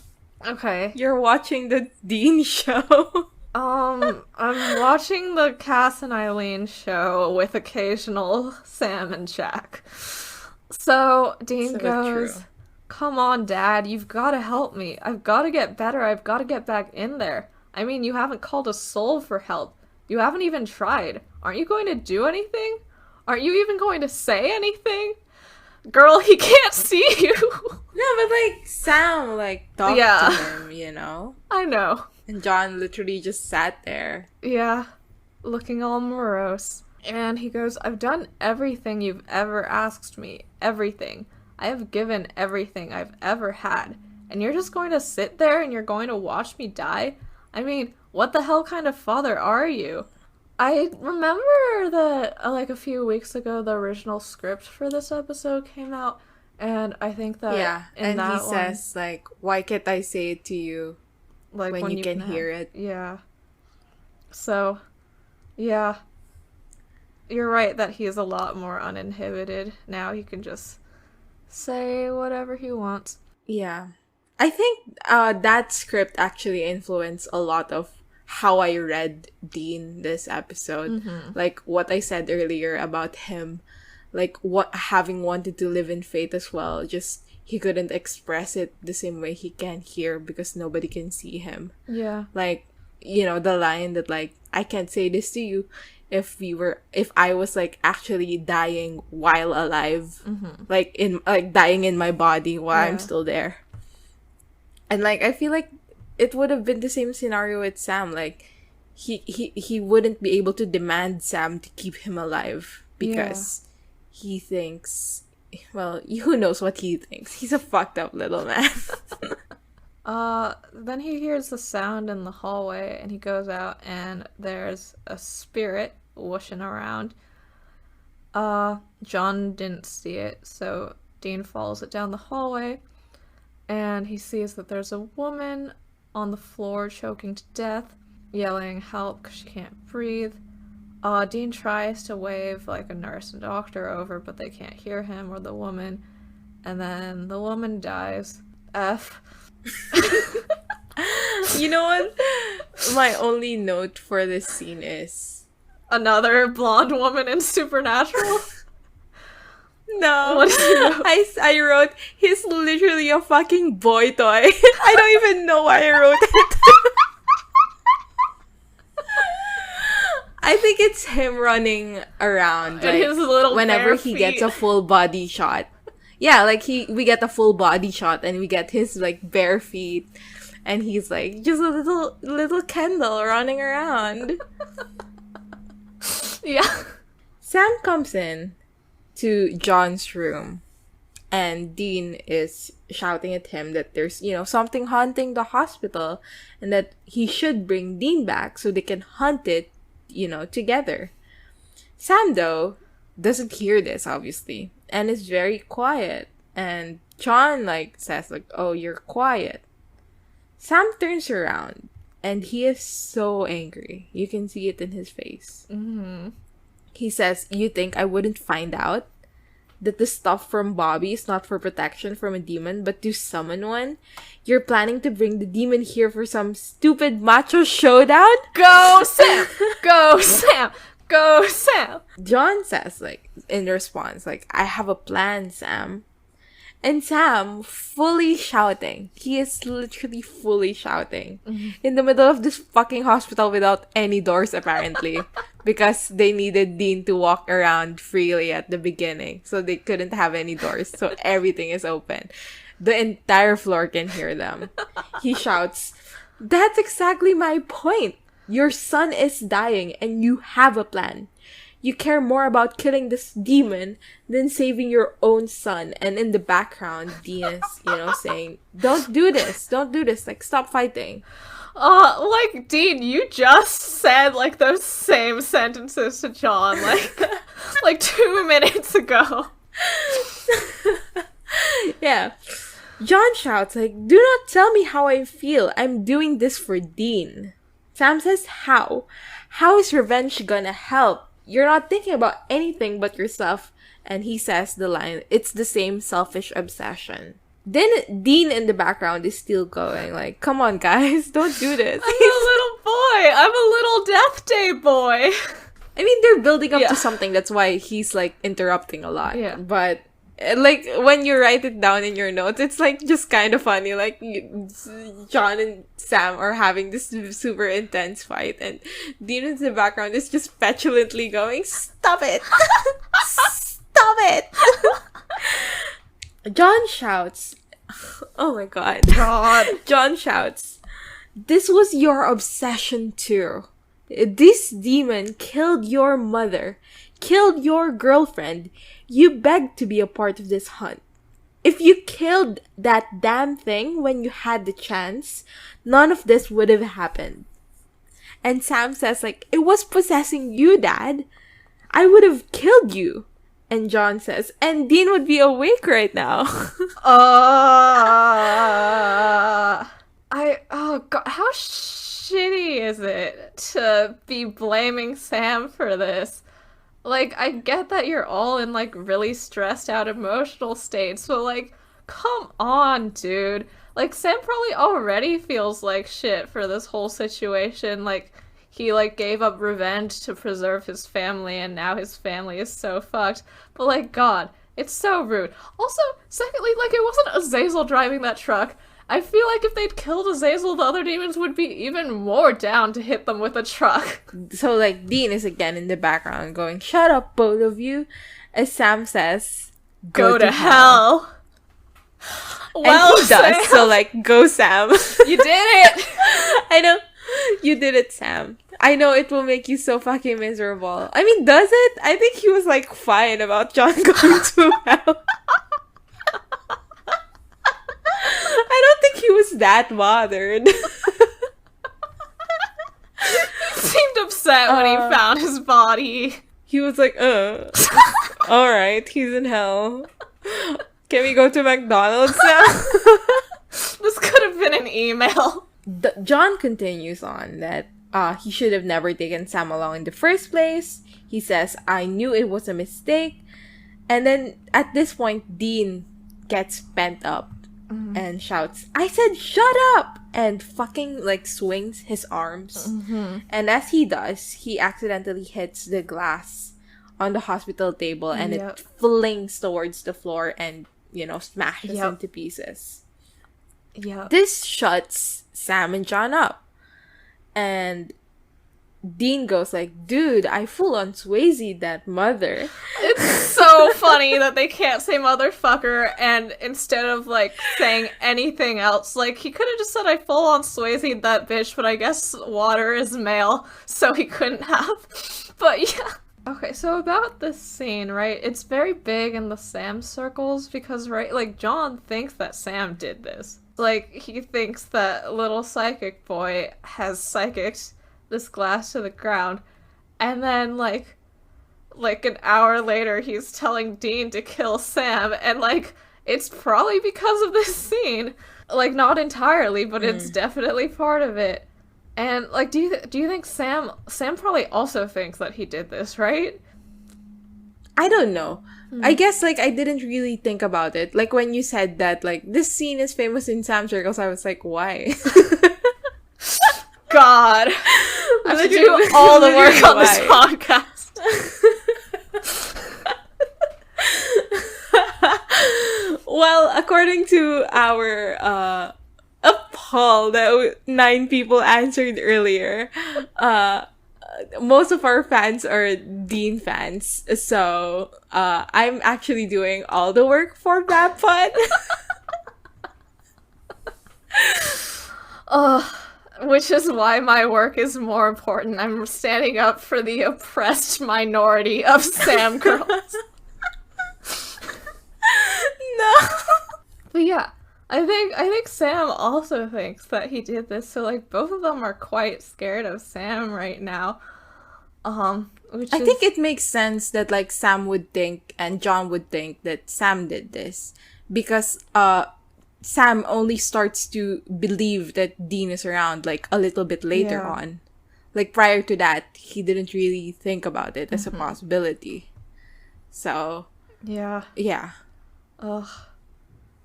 Okay. You're watching the Dean show. I'm watching the Cass and Eileen show with occasional Sam and Jack. So Dean goes, true. Come on, Dad, you've got to help me. I've got to get better. I've got to get back in there. I mean, you haven't called a soul for help. You haven't even tried. Aren't you going to do anything? Aren't you even going to say anything? Girl, he can't see you. No, but like Sam talked to him, you know? I know. And John literally just sat there. Yeah, looking all morose. And he goes, I've done everything you've ever asked me. Everything. I have given everything I've ever had. And you're just going to sit there and you're going to watch me die? I mean, what the hell kind of father are you? I remember that, like, a few weeks ago, the original script for this episode came out, and I think that and he says, like, why can't I say it to you, like, when you can hear it? Yeah. So, yeah. You're right that he is a lot more uninhibited now. He can just say whatever he wants. Yeah. I think that script actually influenced a lot of how I read Dean this episode. Mm-hmm. Like what I said earlier about him, like what having wanted to live in faith as well, just he couldn't express it the same way he can here because nobody can see him. Yeah. Like, you know, the line that like, I can't say this to you if I was like actually dying while alive. Mm-hmm. Like dying in my body while I'm still there. And like I feel like it would have been the same scenario with Sam. Like, he wouldn't be able to demand Sam to keep him alive because he thinks, well, who knows what he thinks. He's a fucked up little man. Then he hears the sound in the hallway, and he goes out, and there's a spirit whooshing around. John didn't see it, so Dean follows it down the hallway, and he sees that there's a woman on the floor choking to death, yelling help because she can't breathe. Dean tries to wave like a nurse and doctor over, but they can't hear him or the woman, and then the woman dies. F. You know what? My only note for this scene is another blonde woman in Supernatural. No. What did you know? I wrote, he's literally a fucking boy toy. I don't even know why I wrote it. I think it's him running around like, his little whenever bare he feet. gets a full body shot. Yeah, like we get a full body shot and we get his like bare feet and he's like just a little Kendall running around. Yeah. Sam comes in to John's room and Dean is shouting at him that there's, you know, something haunting the hospital and that he should bring Dean back so they can hunt it, you know, together. Sam, though, doesn't hear this, obviously, and is very quiet. And John, like, says, like, oh, you're quiet. Sam turns around and he is so angry. You can see it in his face. Mm-hmm. He says, you think I wouldn't find out that the stuff from Bobby is not for protection from a demon, but to summon one? You're planning to bring the demon here for some stupid macho showdown? Go, Sam! Go, Sam! Go, Sam! John says, like, in response, like, I have a plan, Sam. And Sam, fully shouting. He is literally fully shouting. In the middle of this fucking hospital without any doors, apparently. Because they needed Dean to walk around freely at the beginning. So they couldn't have any doors. So everything is open. The entire floor can hear them. He shouts, that's exactly my point. Your son is dying and you have a plan. You care more about killing this demon than saving your own son. And in the background, Dean is, saying, don't do this. Don't do this. Like, stop fighting. Like, Dean, you just said, like, those same sentences to John, like 2 minutes ago. Yeah. John shouts, like, do not tell me how I feel. I'm doing this for Dean. Sam says, how? How is revenge gonna help? You're not thinking about anything but yourself. And he says the line, it's the same selfish obsession. Then Dean in the background is still going, like, come on, guys, don't do this. I'm a little boy. I'm a little Death Day boy. I mean, they're building up to something. That's why he's, like, interrupting a lot. Yeah. But, like, when you write it down in your notes, it's, like, just kind of funny. Like, John and Sam are having this super intense fight. And Dean in the background is just petulantly going, stop it! Stop it! John shouts, oh my god. John shouts, this was your obsession too. This demon killed your mother, killed your girlfriend. You begged to be a part of this hunt. If you killed that damn thing when you had the chance, none of this would have happened. And Sam says, like, it was possessing you, Dad. I would have killed you. And John says, and Dean would be awake right now. Oh god, how shitty is it to be blaming Sam for this? Like, I get that you're all in, like, really stressed out emotional states, but, like, come on, dude. Like, Sam probably already feels like shit for this whole situation. Like, he, like, gave up revenge to preserve his family, and now his family is so fucked. But, like, God, it's so rude. Also, secondly, like, it wasn't Azazel driving that truck. I feel like if they'd killed Azazel, the other demons would be even more down to hit them with a truck. So, like, Dean is again in the background going, shut up, both of you. As Sam says, go to hell. Well, and he does, Sam. so, like, go, Sam. You did it! I know. You did it, Sam. I know it will make you so fucking miserable. I mean, does it? I think he was, like, fine about John going to hell. I don't think he was that bothered. He seemed upset when he found his body. He was like, alright, he's in hell. Can we go to McDonald's now? This could have been an email. John continues on that he should have never taken Sam along in the first place. He says, I knew it was a mistake. And then at this point, Dean gets pent up and shouts, I said shut up! And fucking, like, swings his arms. And as he does, he accidentally hits the glass on the hospital table and it flings towards the floor and, smashes into pieces. This shuts Sam and John up. And Dean goes like, dude, I full-on Swayze that mother. It's so funny that they can't say motherfucker, and instead of, like, saying anything else, like, he could have just said, I full-on Swayze that bitch, but I guess water is male, so he couldn't have. But yeah. Okay, so about this scene, right, it's very big in the Sam circles because, right, like, John thinks that Sam did this. Like, he thinks that little psychic boy has psychicked this glass to the ground, and then, like an hour later, he's telling Dean to kill Sam, and, like, it's probably because of this scene. Like, not entirely, but it's definitely part of it. And, like, do you think Sam probably also thinks that he did this, right? I don't know. I guess, like, I didn't really think about it. Like, when you said that, like, this scene is famous in Sam circles, I was like, why? God. I have to do all the work on this podcast. Well, according to our a poll that 9 people answered earlier, most of our fans are Dean fans. So I'm actually doing all the work for Bapfun. Which is why my work is more important. I'm standing up for the oppressed minority of Sam girls. No. But yeah, I think Sam also thinks that he did this, so like both of them are quite scared of Sam right now. Which I think it makes sense that like Sam would think and John would think that Sam did this because Sam only starts to believe that Dean is around like a little bit later on. Like prior to that, he didn't really think about it as a possibility. So, yeah. Ugh,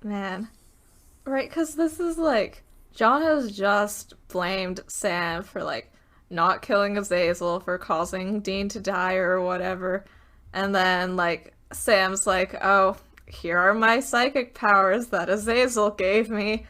man. Right, because this is like, John has just blamed Sam for like not killing Azazel, for causing Dean to die or whatever. And then like, Sam's like, oh, here are my psychic powers that Azazel gave me,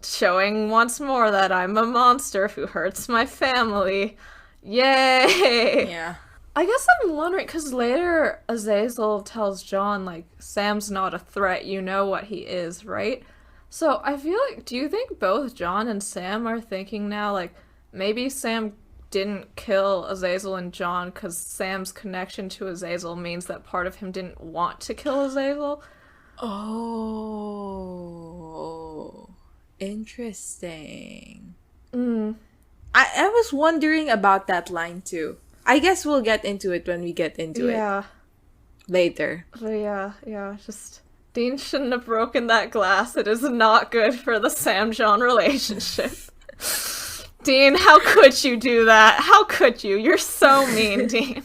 showing once more that I'm a monster who hurts my family. Yay! yeah. I guess I'm wondering, because later Azazel tells John, like, Sam's not a threat, you know what he is, right? So I feel like, do you think both John and Sam are thinking now, like, maybe Sam didn't kill Azazel and John because Sam's connection to Azazel means that part of him didn't want to kill Azazel? Oh, interesting. I was wondering about that line too. I guess we'll get into it when we get into it later. But yeah, just Dean shouldn't have broken that glass. It is not good for the Sam-John relationship. Dean, how could you do that? How could you? You're so mean, Dean.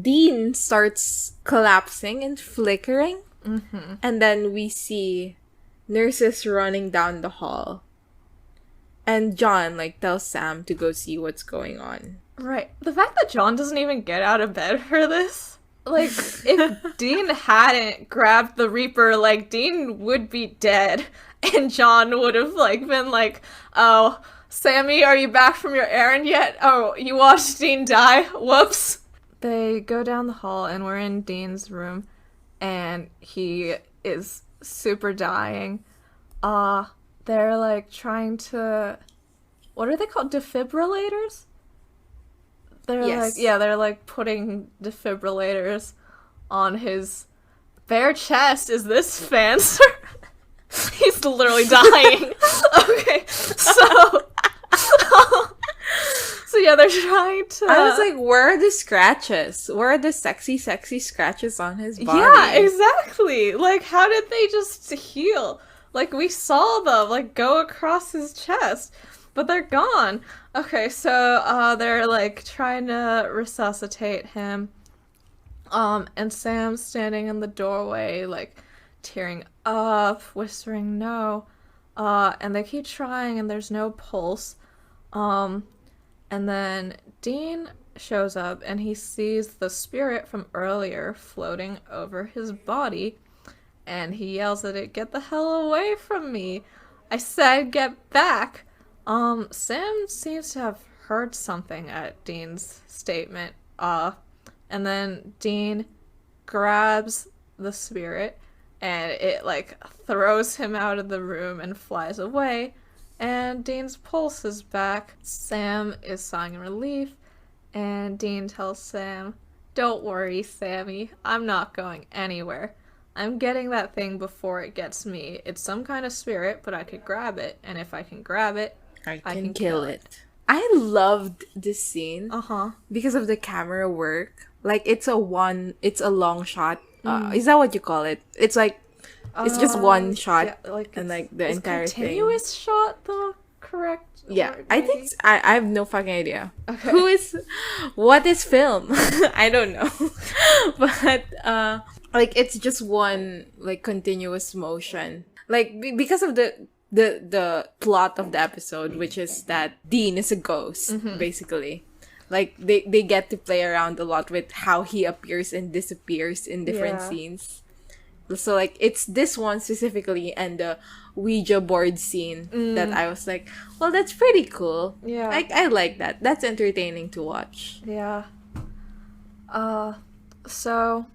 Dean starts collapsing and flickering. And then we see nurses running down the hall. And John, like, tells Sam to go see what's going on. Right. The fact that John doesn't even get out of bed for this, like, if Dean hadn't grabbed the Reaper, like, Dean would be dead. And John would have, like, been like, oh, Sammy, are you back from your errand yet? Oh, you watched Dean die? Whoops. They go down the hall, and we're in Dean's room, and he is super dying. They're, like, trying to... What are they called? Defibrillators? They're like putting defibrillators on his bare chest. Is this fancy? He's literally dying. Okay, so yeah, they're trying to. I was like, where are the scratches? Where are the sexy scratches on his body? Yeah, exactly. Like, how did they just heal? Like, we saw them like go across his chest. But they're gone. Okay, so they're like trying to resuscitate him. And Sam's standing in the doorway, like tearing up, whispering no. And they keep trying and there's no pulse. And then Dean shows up and he sees the spirit from earlier floating over his body. And he yells at it, "Get the hell away from me! I said get back!" Sam seems to have heard something at Dean's statement, and then Dean grabs the spirit, and it, like, throws him out of the room and flies away, and Dean's pulse is back. Sam is sighing in relief, and Dean tells Sam, "Don't worry, Sammy, I'm not going anywhere. I'm getting that thing before it gets me. It's some kind of spirit, but I could grab it, and if I can grab it, I can kill it." I loved this scene because of the camera work. Like, it's a long shot. Is that what you call it? It's like, it's just one shot, yeah, like, and like the entire continuous shot, the correct yeah, word, I maybe? think I have no fucking idea. Okay. What is film? I don't know. But like, it's just one like continuous motion. Like, because of the plot of the episode, which is that Dean is a ghost, basically. Like, they get to play around a lot with how he appears and disappears in different Yeah. scenes. So, like, it's this one specifically and the Ouija board scene that I was like, well, that's pretty cool. Yeah. I like that. That's entertaining to watch. Yeah. So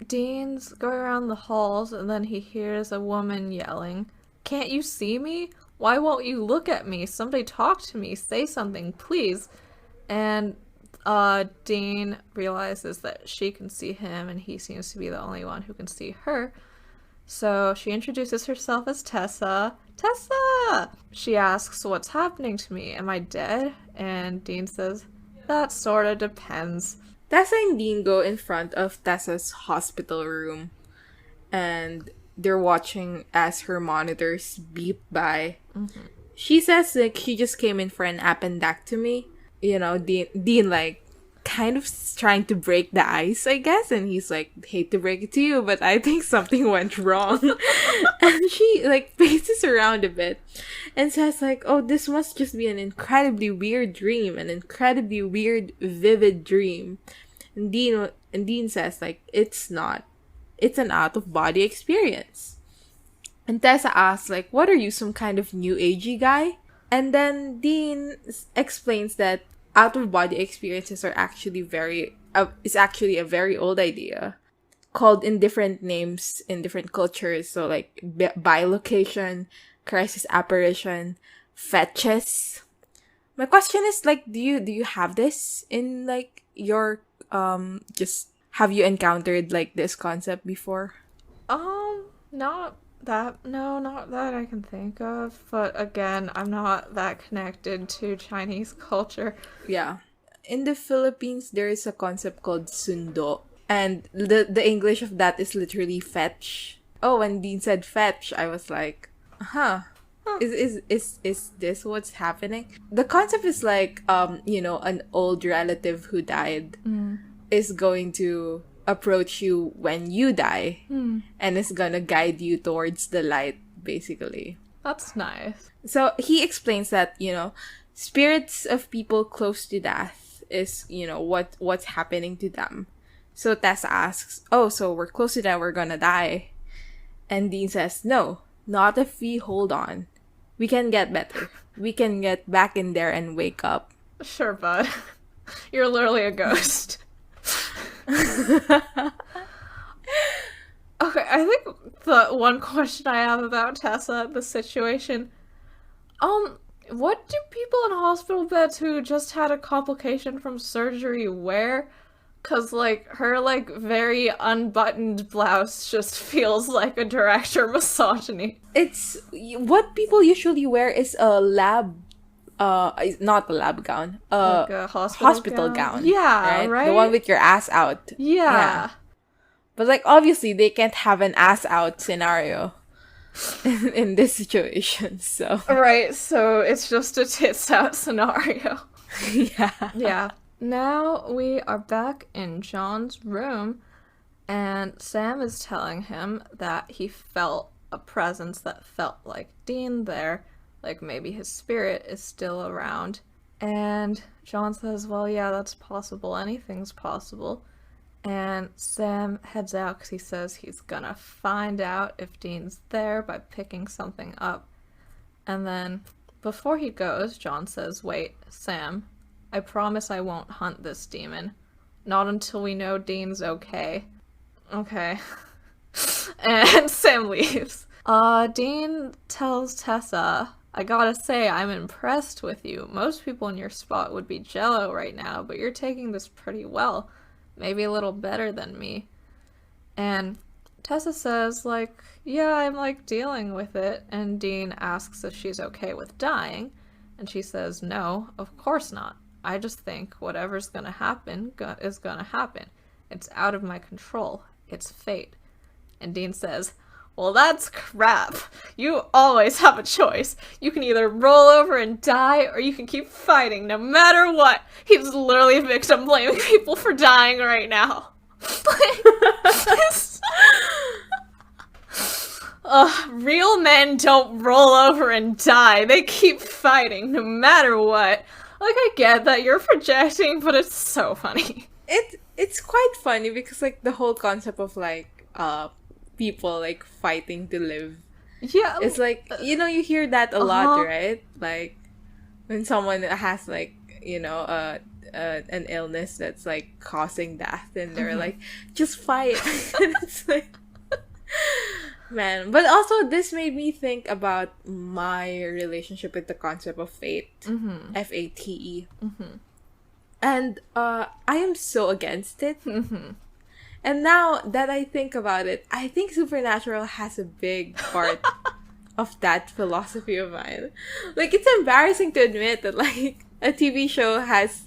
Dean's going around the halls and then he hears a woman yelling, "Can't you see me? Why won't you look at me? Somebody talk to me. Say something, please." And Dean realizes that she can see him and he seems to be the only one who can see her. So she introduces herself as Tessa. Tessa! She asks, "What's happening to me? Am I dead?" And Dean says, "That sorta depends." Tessa and Dean go in front of Tessa's hospital room, and they're watching as her monitors beep by. She says, like, she just came in for an appendectomy. You know, Dean like, kind of trying to break the ice, I guess, and he's like, "Hate to break it to you, but I think something went wrong." And she, like, paces around a bit and says, like, "Oh, this must just be an incredibly weird dream, an incredibly weird, vivid dream." And Dean says, like, "It's not. It's an out-of-body experience." And Tessa asks, like, "What are you, some kind of new agey guy?" And then Dean explains that out-of-body experiences are actually is actually a very old idea, called in different names in different cultures. So, like, bilocation, crisis apparition, fetches. My question is, like, do you have this in, like, your just have you encountered, like, this concept before? Not that I can think of. But again, I'm not that connected to Chinese culture. Yeah. In the Philippines, there is a concept called sundo. And the English of that is literally fetch. Oh, when Dean said fetch, I was like, huh. Is this what's happening? The concept is like, an old relative who died is going to approach you when you die and is gonna guide you towards the light, basically. That's nice. So he explains that, spirits of people close to death is, what's happening to them. So Tess asks, "Oh, so we're close to death, we're gonna die." And Dean says, "No, not if we hold on. We can get better. We can get back in there and wake up." Sure, bud. You're literally a ghost. Okay, I think the one question I have about Tessa, the situation, what do people in hospital beds who just had a complication from surgery wear? 'Cause, like, her, like, very unbuttoned blouse just feels like a director misogyny. It's what people usually wear is a lab, not a lab gown, Like a hospital gown. Yeah, right? The one with your ass out. Yeah. But, like, obviously they can't have an ass out scenario in this situation, so. Right, so it's just a tits out scenario. Yeah. Yeah. Now we are back in John's room, and Sam is telling him that he felt a presence that felt like Dean there, like maybe his spirit is still around. And John says, "Well, yeah, that's possible. Anything's possible." And Sam heads out because he says he's gonna find out if Dean's there by picking something up. And then, before he goes, John says, "Wait, Sam, I promise I won't hunt this demon. Not until we know Dean's okay." Okay. And Sam leaves. Dean tells Tessa, "I gotta say, I'm impressed with you. Most people in your spot would be jello right now, but you're taking this pretty well. Maybe a little better than me." And Tessa says, like, "Yeah, I'm, like, dealing with it." And Dean asks if she's okay with dying. And she says, "No, of course not. I just think whatever's gonna happen is gonna happen. It's out of my control. It's fate." And Dean says, "Well, that's crap. You always have a choice. You can either roll over and die, or you can keep fighting no matter what." He's literally victim blaming people for dying right now. Real men don't roll over and die. They keep fighting no matter what. Like, I get that you're projecting, but it's so funny. It's quite funny because like the whole concept of like people like fighting to live. Yeah. It's like, you hear that a lot, right? Like when someone has like, an illness that's like causing death and they're like, just fight. And it's like, man. But also this made me think about my relationship with the concept of fate. Fate. And I am so against it. And now that I think about it, I think Supernatural has a big part of that philosophy of mine. Like, it's embarrassing to admit that like a TV show has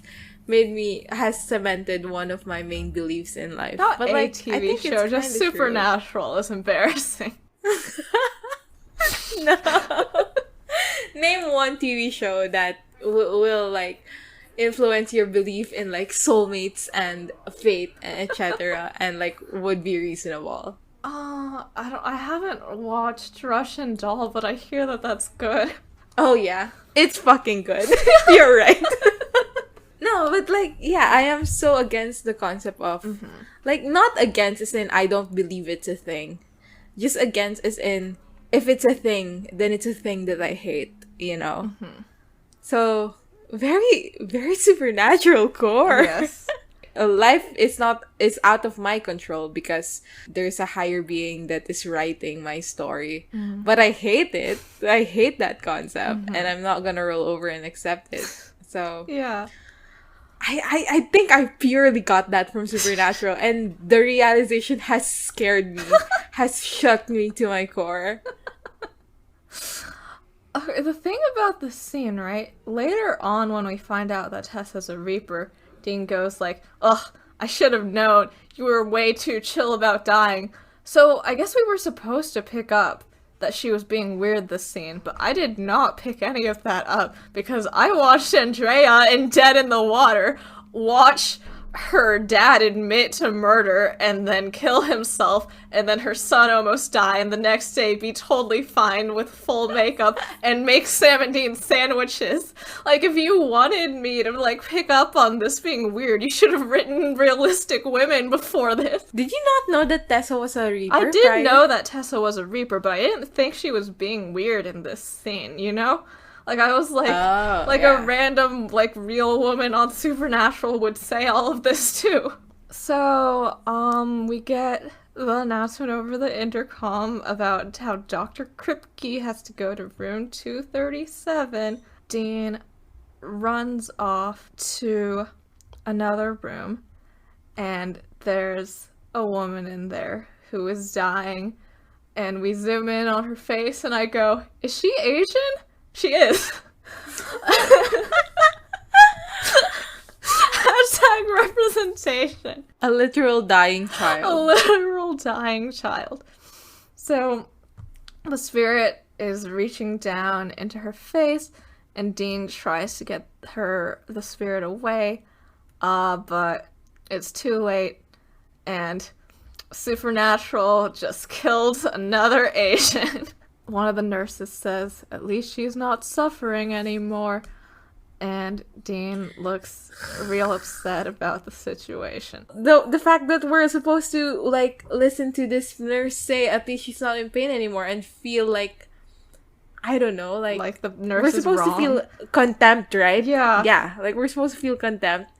cemented one of my main beliefs in life. Not but a like TV show, just Supernatural is embarrassing. No. Name one TV show that will like influence your belief in like soulmates and fate and etc. and like would be reasonable. I haven't watched Russian Doll, but I hear that that's good. Oh yeah, it's fucking good. You're right. No, but like, yeah, I am so against the concept of like, not against as in I don't believe it's a thing, just against as in if it's a thing, then it's a thing that I hate, So very, very supernatural core. Yes. Life is out of my control because there's a higher being that is writing my story. But I hate it. I hate that concept, and I'm not gonna roll over and accept it. So yeah. I think I purely got that from Supernatural, and the realization has scared me, has shook me to my core. Okay, the thing about this scene, right? Later on, when we find out that Tessa's a Reaper, Dean goes like, "Ugh, I should have known. You were way too chill about dying." So I guess we were supposed to pick up that she was being weird this scene, but I did not pick any of that up because I watched Andrea in Dead in the Water watch her dad admit to murder and then kill himself, and then her son almost die, and the next day be totally fine with full makeup and make Sam and Dean sandwiches. Like, if you wanted me to like pick up on this being weird, you should have written realistic women before this. Did you not know that Tessa was a Reaper? I did know that Tessa was a Reaper, but I didn't think she was being weird in this scene, Like, I was like, a random, like, real woman on Supernatural would say all of this, too. So, we get the announcement over the intercom about how Dr. Kripke has to go to room 237. Dean runs off to another room, and there's a woman in there who is dying, and we zoom in on her face, and I go, is she Asian? She is. Hashtag representation. A literal dying child. A literal dying child. So, the spirit is reaching down into her face, and Dean tries to get the spirit away, but it's too late, and Supernatural just killed another Asian. One of the nurses says, "At least she's not suffering anymore." And Dean looks real upset about the situation. The fact that we're supposed to, like, listen to this nurse say, at least she's not in pain anymore, and feel like, I don't know, like the nurse we're supposed is wrong. to feel contempt, right? Yeah. Yeah, like, we're supposed to feel contempt.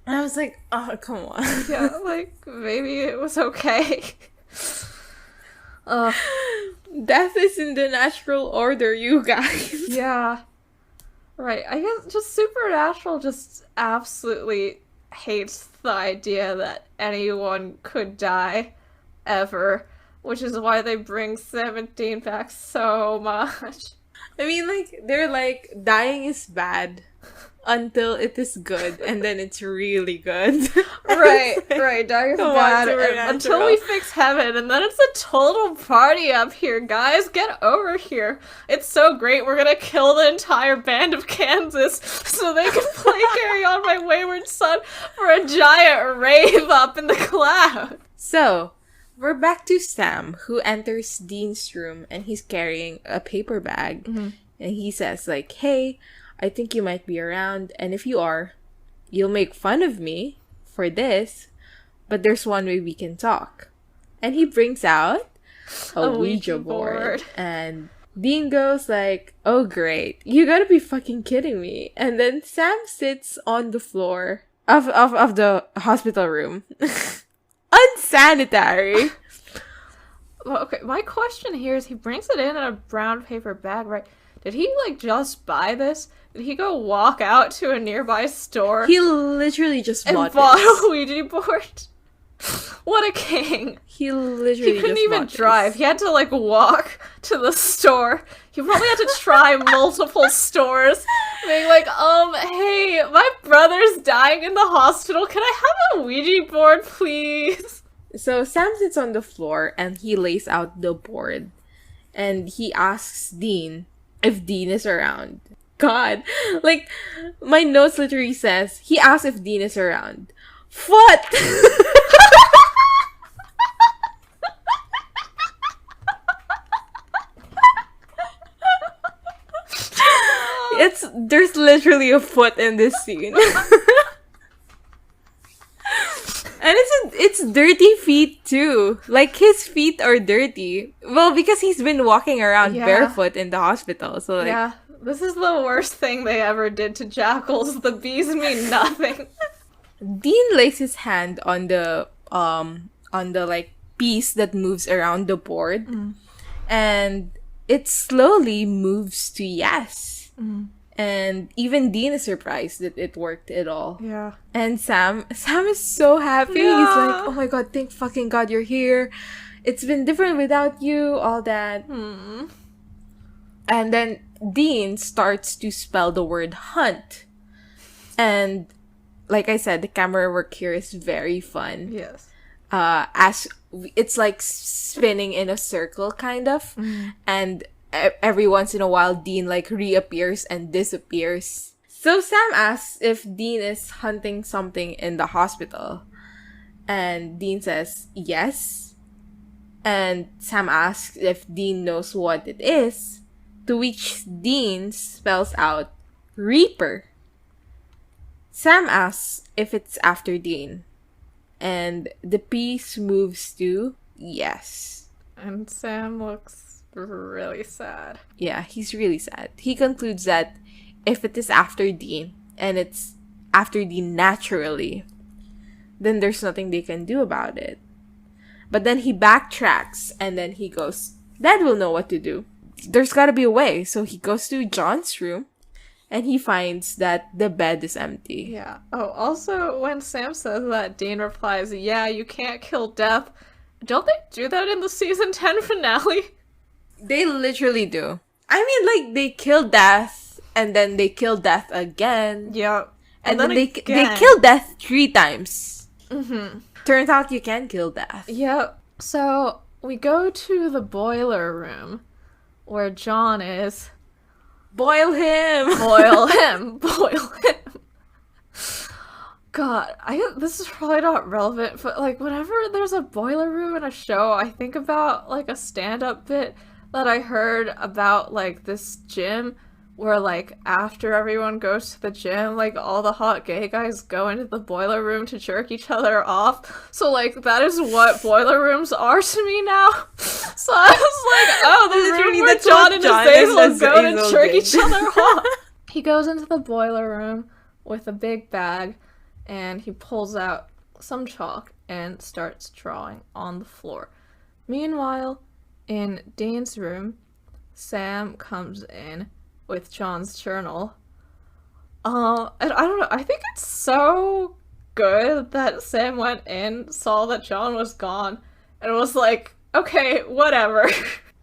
And I was like, oh, come on. Yeah, like, maybe it was okay. Death is in the natural order, you guys. Yeah. Right. I guess just Supernatural just absolutely hates the idea that anyone could die ever, which is why they bring 17 back so much. I mean, like, they're like, dying is bad until it is good, and then it's really good. Right, dying is bad until we fix heaven, and then it's a total party up here, guys. Get over here. It's so great. We're gonna kill the entire band of Kansas so they can play Carry On My Wayward Son for a giant rave up in the cloud. So, we're back to Sam, who enters Dean's room, and he's carrying a paper bag. And he says, like, hey, I think you might be around, and if you are, you'll make fun of me for this, but there's one way we can talk. And he brings out a Ouija board. And Dean goes like, oh great, you gotta be fucking kidding me. And then Sam sits on the floor of the hospital room. Unsanitary. Well, okay, my question here is he brings it in a brown paper bag, right? Did he, like, just buy this? Did he go walk out to a nearby store? He literally just bought a Ouija board? What a king. He literally He couldn't even drive. He had to, like, walk to the store. He probably had to try multiple stores. Being like, hey, my brother's dying in the hospital. Can I have a Ouija board, please? So Sam sits on the floor and he lays out the board. And he asks Dean if Dean is around. God. Like, my notes literally says, he asks if Dean is around. What? There's literally a foot in this scene. And it's dirty feet too. Like, his feet are dirty. Well, because he's been walking around barefoot in the hospital. So, like, yeah, this is the worst thing they ever did to jackals. The bees mean nothing. Dean lays his hand on the like piece that moves around the board, and it slowly moves to yes. And even Dean is surprised that it worked at all. Yeah. And Sam is so happy. Yeah. He's like, oh my god, thank fucking god you're here. It's been different without you, all that. And then Dean starts to spell the word hunt. And like I said, the camera work here is very fun. Yes. As it's like spinning in a circle, kind of. And every once in a while, Dean like reappears and disappears. So Sam asks if Dean is hunting something in the hospital. And Dean says yes. And Sam asks if Dean knows what it is. To which Dean spells out Reaper. Sam asks if it's after Dean. And the piece moves to yes. And Sam looks really sad. Yeah, he's really sad. He concludes that if it is after Dean, and it's after Dean naturally, then there's nothing they can do about it. But then he backtracks, and then he goes, Dad will know what to do. There's gotta be a way. So he goes to John's room, and he finds that the bed is empty. Yeah. Oh, also, when Sam says that, Dean replies, yeah, you can't kill death. Don't they do that in the season 10 finale? They literally do. I mean, like, they kill death, and then they kill death again. Yeah. And then they kill death 3 times. Turns out you can kill death. Yep. So, we go to the boiler room, where John is. Boil him! Boil him! Boil him! God, this is probably not relevant, but, like, whenever there's a boiler room in a show, I think about, like, a stand-up bit that I heard about, like, this gym where, like, after everyone goes to the gym, like, all the hot gay guys go into the boiler room to jerk each other off. So, like, that is what boiler rooms are to me now. So I was like, oh, the room where John and Azazel go to jerk each other off. He goes into the boiler room with a big bag, and he pulls out some chalk and starts drawing on the floor. Meanwhile, in Dean's room, Sam comes in with John's journal. And I don't know, I think it's so good that Sam went in, saw that John was gone, and was like, okay, whatever.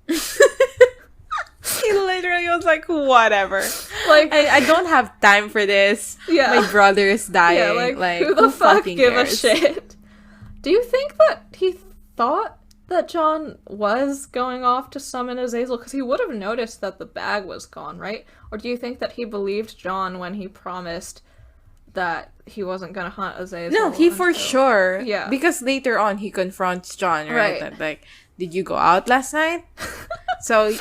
He literally was like, whatever. Like, I don't have time for this. Yeah. My brother is dying. Yeah, like who the fuck give a shit? Do you think that he thought that John was going off to summon Azazel? Because he would have noticed that the bag was gone, right? Or do you think that he believed John when he promised that he wasn't going to hunt Azazel? No, he for sure. Yeah. Because later on, he confronts John, right? Right. Like, did you go out last night? So,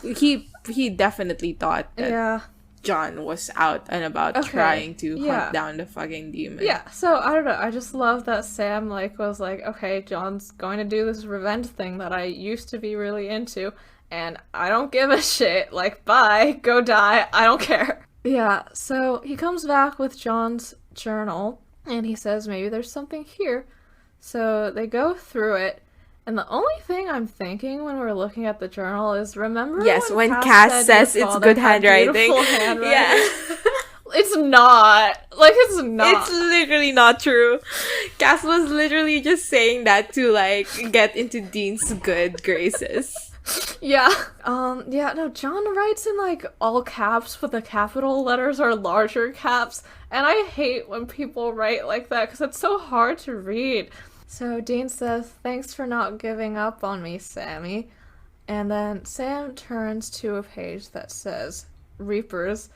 he definitely thought that. Yeah. John was out and about trying to hunt down the fucking demon. Yeah, so I don't know. I just love that Sam was like, okay, John's going to do this revenge thing that I used to be really into, and I don't give a shit. Like, bye, go die. I don't care. Yeah, so he comes back with John's journal, and he says maybe there's something here. So they go through it. And the only thing I'm thinking when we're looking at the journal is, remember when Cass says it's good handwriting? Yeah. It's not. Like, it's not. It's literally not true. Cass was literally just saying that to, like, get into Dean's good graces. Yeah. No, John writes in, like, all caps, but the capital letters are larger caps. And I hate when people write like that, because it's so hard to read. So Dean says, thanks for not giving up on me, Sammy. And then Sam turns to a page that says Reapers,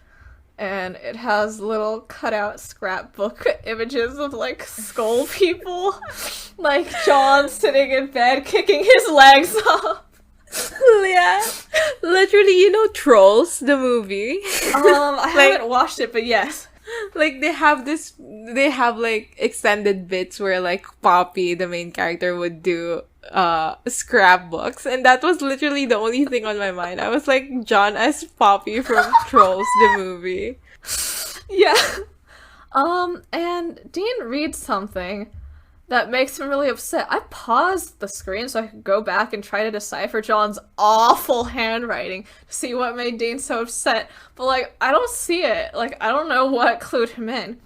and it has little cutout scrapbook images of, like, skull people. Like John sitting in bed kicking his legs off. Yeah. Literally, Trolls, the movie? I haven't watched it, but yes. Like, they have like extended bits where, like, Poppy, the main character, would do scrapbooks, and that was literally the only thing on my mind. I was like, John as Poppy from Trolls, the movie. Yeah. And Dean reads something that makes him really upset. I paused the screen so I could go back and try to decipher John's awful handwriting to see what made Dean so upset. But, like, I don't see it. Like, I don't know what clued him in.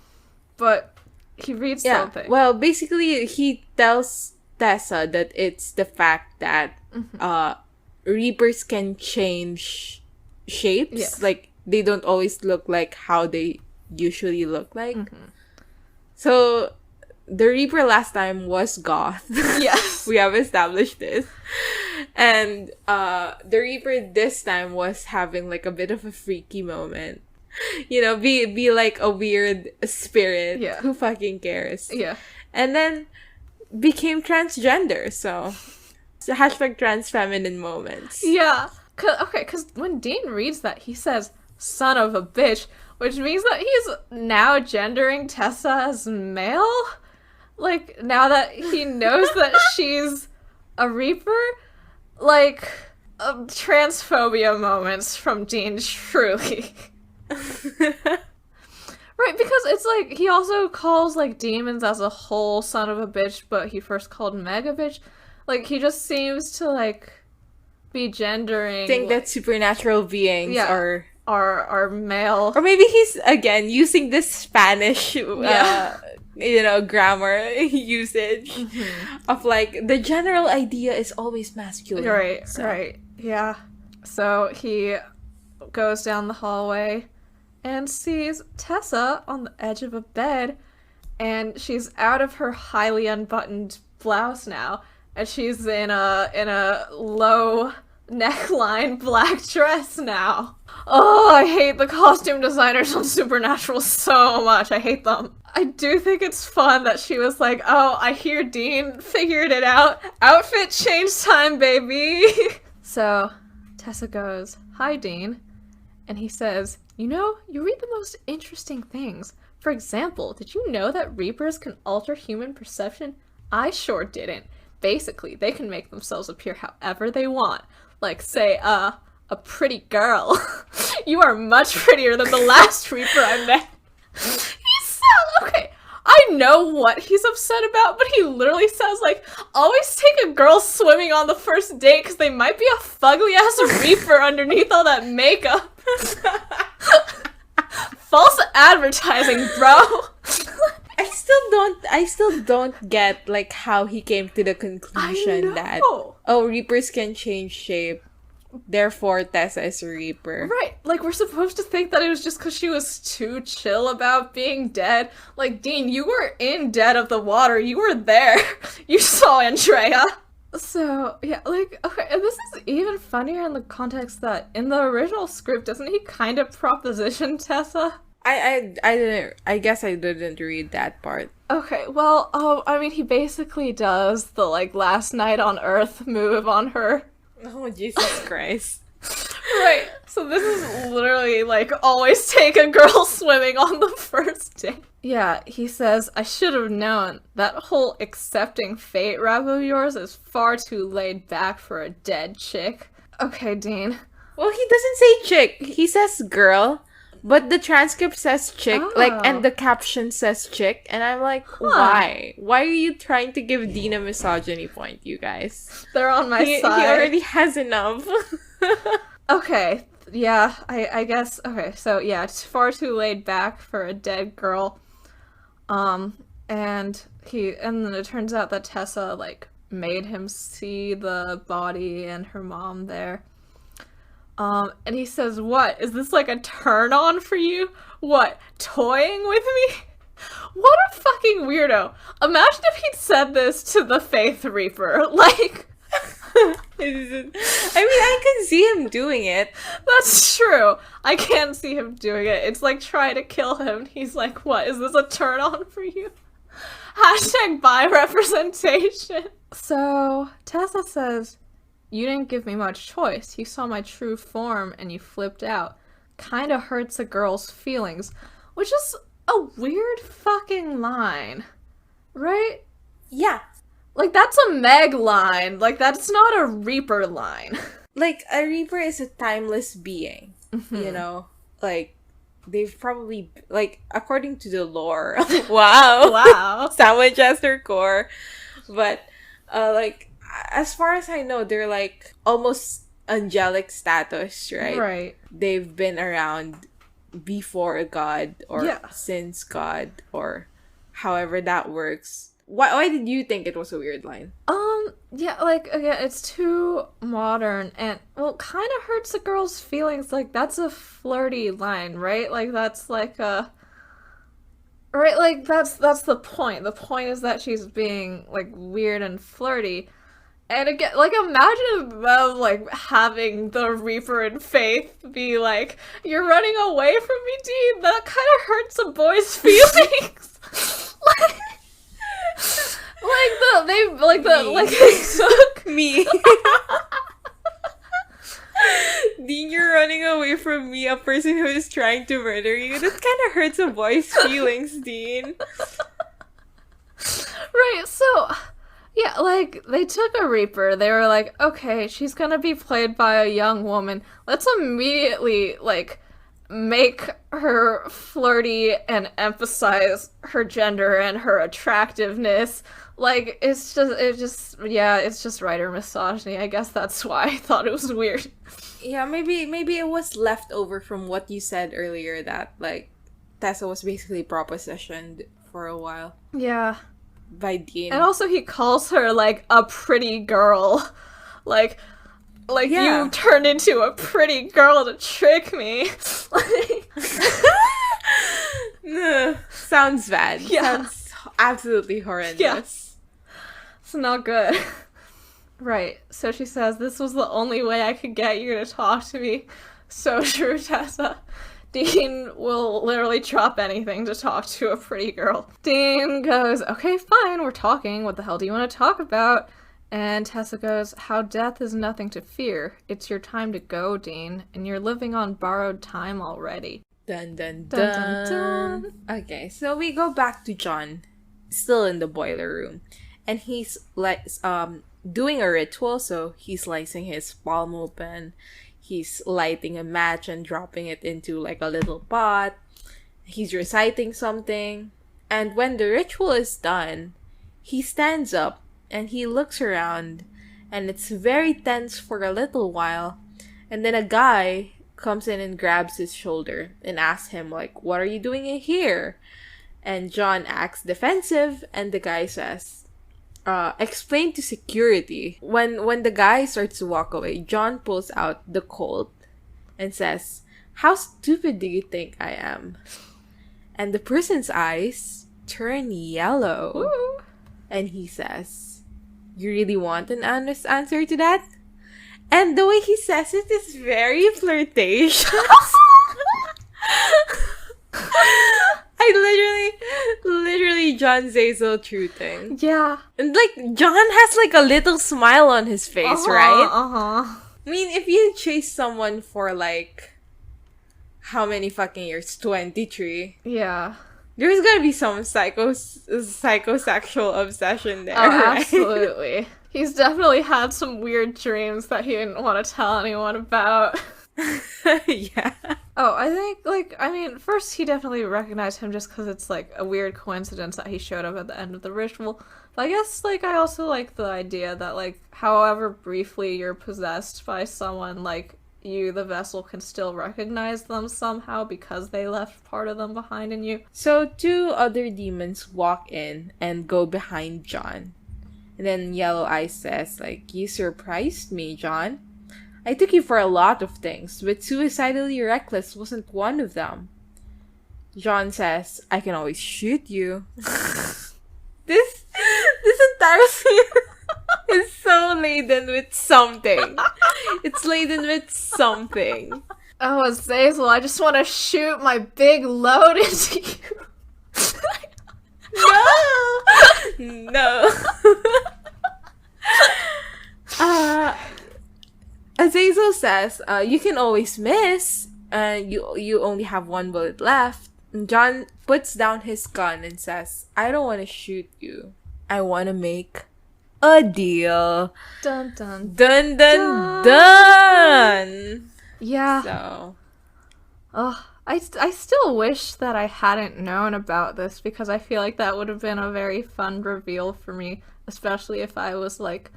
But he reads something. Well, basically, he tells Tessa that it's the fact that Reapers can change shapes. Yes. Like, they don't always look like how they usually look like. So the Reaper last time was goth. Yes. We have established this. And the Reaper this time was having, like, a bit of a freaky moment. Be like a weird spirit. Yeah. Who fucking cares? Yeah. And then became transgender, so hashtag trans feminine moments. Yeah. Because when Dean reads that, he says, son of a bitch, which means that he's now gendering Tessa as male? Like, now that he knows that she's a Reaper? Like, transphobia moments from Dean, truly. Right, because it's like, he also calls, like, demons as a whole son of a bitch, but he first called Meg a bitch. Like, he just seems to, like, be gendering... think that supernatural beings are male. Or maybe he's, again, using this Spanish, grammar usage of, like, the general idea is always masculine. Right, yeah. So he goes down the hallway and sees Tessa on the edge of a bed, and she's out of her highly unbuttoned blouse now, and she's in a low neckline black dress now. Oh, I hate the costume designers on Supernatural so much. I hate them. I do think it's fun that she was like, oh, I hear Dean figured it out. Outfit change time, baby. So Tessa goes, hi, Dean. And he says, you read the most interesting things. For example, did you know that Reapers can alter human perception? I sure didn't. Basically, they can make themselves appear however they want. Like, say, a pretty girl. You are much prettier than the last Reaper I met. Okay, I know what he's upset about, but he literally says, like, always take a girl swimming on the first date because they might be a fugly-ass Reaper underneath all that makeup. False advertising, bro. I still don't get, like, how he came to the conclusion that, Reapers can change shape, therefore Tessa is a Reaper. Right, like, we're supposed to think that it was just because she was too chill about being dead. Like, Dean, you were in Dead of the Water, you were there. You saw Andrea. So, yeah, like, okay, and this is even funnier in the context that in the original script, doesn't he kind of proposition Tessa? I guess I didn't read that part. Okay, well, I mean, he basically does the, like, last night on Earth move on her. Oh, Jesus Christ. Right. So this is literally, like, always take a girl swimming on the first day. Yeah, he says, I should have known. That whole accepting fate rap of yours is far too laid back for a dead chick. Okay, Dean. Well, he doesn't say chick. He says girl. But the transcript says chick, and the caption says chick, and I'm like, why? Why are you trying to give Dean a misogyny point, you guys? They're on my side. He already has enough. Okay, yeah, I guess, okay, so yeah, it's far too laid back for a dead girl. And then it turns out that Tessa, like, made him see the body and her mom there. And he says, what? Is this like a turn-on for you? What? Toying with me? What a fucking weirdo. Imagine if he'd said this to the Faith Reaper. Like... I can see him doing it. That's true. I can see him doing it. It's like trying to kill him. He's like, what? Is this a turn-on for you? Hashtag bi representation. So, Tessa says... You didn't give me much choice. You saw my true form and you flipped out. Kinda hurts a girl's feelings. Which is a weird fucking line. Right? Yeah. Like, that's a Meg line. Like, that's not a Reaper line. Like, a Reaper is a timeless being. You know? Like, they've probably... Like, according to the lore... wow. Sandwich Chester core. But, like... As far as I know, they're like almost angelic status, right? Right. They've been around before a god or since god or however that works. Why did you think it was a weird line? Yeah, like, again, it's too modern and, well, kind of hurts a girl's feelings. Like, that's a flirty line, right? Like, that's like a... Right, like, that's the point. The point is that she's being, like, weird and flirty. And again, like, imagine them, like, having the Reaper and Faith be like, you're running away from me, Dean? That kind of hurts a boy's feelings. they took me. Dean, you're running away from me, a person who is trying to murder you. That kind of hurts a boy's feelings, Dean. Right, so... Yeah, like, they took a Reaper, they were like, okay, she's gonna be played by a young woman, let's immediately, like, make her flirty and emphasize her gender and her attractiveness. Like, it's just writer misogyny. I guess that's why I thought it was weird. Yeah, maybe it was left over from what you said earlier that, like, Tessa was basically propositioned for a while. Yeah. By Dean. And also he calls her, like, a pretty girl. Like you turned into a pretty girl to trick me. Sounds bad. Yeah. Sounds absolutely horrendous. Yeah. It's not good. Right. So she says, this was the only way I could get you to talk to me. So true, Tessa. Dean will literally drop anything to talk to a pretty girl. Dean goes, okay, fine, we're talking. What the hell do you want to talk about? And Tessa goes, how death is nothing to fear. It's your time to go, Dean, and you're living on borrowed time already. Dun dun dun. Dun, dun, dun. Okay, so we go back to John, still in the boiler room. And he's like doing a ritual, so he's slicing his palm open. He's lighting a match and dropping it into like a little pot. He's reciting something. And when the ritual is done, he stands up and he looks around. And it's very tense for a little while. And then a guy comes in and grabs his shoulder and asks him, like, what are you doing in here? And John acts defensive and the guy says, explain to security. When the guy starts to walk away, John pulls out the Colt and says, how stupid do you think I am? And the person's eyes turn yellow. Ooh. And he says, you really want an honest answer to that? And the way he says it is very flirtatious. Literally John Zazel truthing. Yeah. And, like, John has, like, a little smile on his face, right? Uh-huh. I mean, if you chase someone for like how many fucking years? 23. Yeah. There's gotta be some psychosexual obsession there, Oh, right? absolutely. He's definitely had some weird dreams that he didn't want to tell anyone about. Yeah. Oh, I think, like, I mean, first he definitely recognized him just because it's, like, a weird coincidence that he showed up at the end of the ritual. But I guess, like, I also like the idea that, like, however briefly you're possessed by someone, like, you, the vessel, can still recognize them somehow because they left part of them behind in you. So 2 other demons walk in and go behind John. And then Yellow Eyes says, like, you surprised me, John. I took you for a lot of things, but suicidally reckless wasn't one of them. John says, I can always shoot you. This entire scene is so laden with something. It's laden with something. Oh, Azazel, I just want to shoot my big load into you. No! Azazel says, you can always miss. You only have 1 bullet left. And John puts down his gun and says, I don't want to shoot you. I want to make a deal. Dun dun Dun dun dun! Yeah. So. Oh, I still wish that I hadn't known about this because I feel like that would have been a very fun reveal for me, especially if I was, like,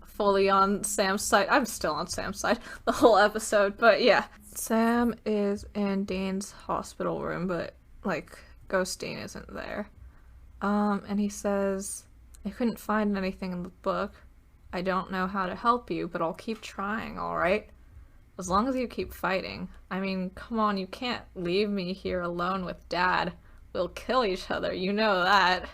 fully on Sam's side. I'm still on Sam's side the whole episode, but yeah. Sam is in Dean's hospital room, but, like, Ghost Dean isn't there. And he says, I couldn't find anything in the book. I don't know how to help you, but I'll keep trying, alright? As long as you keep fighting. I mean, come on, you can't leave me here alone with Dad. We'll kill each other, you know that.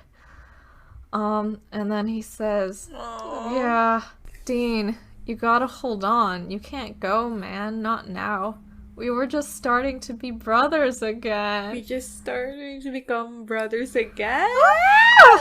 And then he says, Aww. yeah, Dean, you gotta hold on. You can't go, man. Not now. We were just starting to be brothers again. We just starting to become brothers again? No!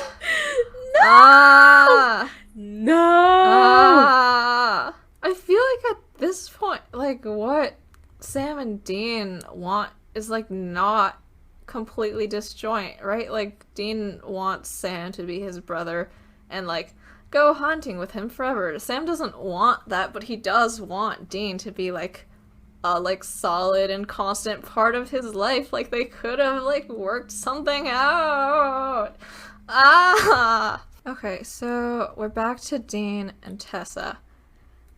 Ah! No! Ah! I feel like at this point, like, what Sam and Dean want is, like, not completely disjoint, right? Like, Dean wants Sam to be his brother and, like, go hunting with him forever. Sam doesn't want that, but he does want Dean to be, like, a, like, solid and constant part of his life. Like, they could have, like, worked something out. Ah! Okay, so we're back to Dean and Tessa.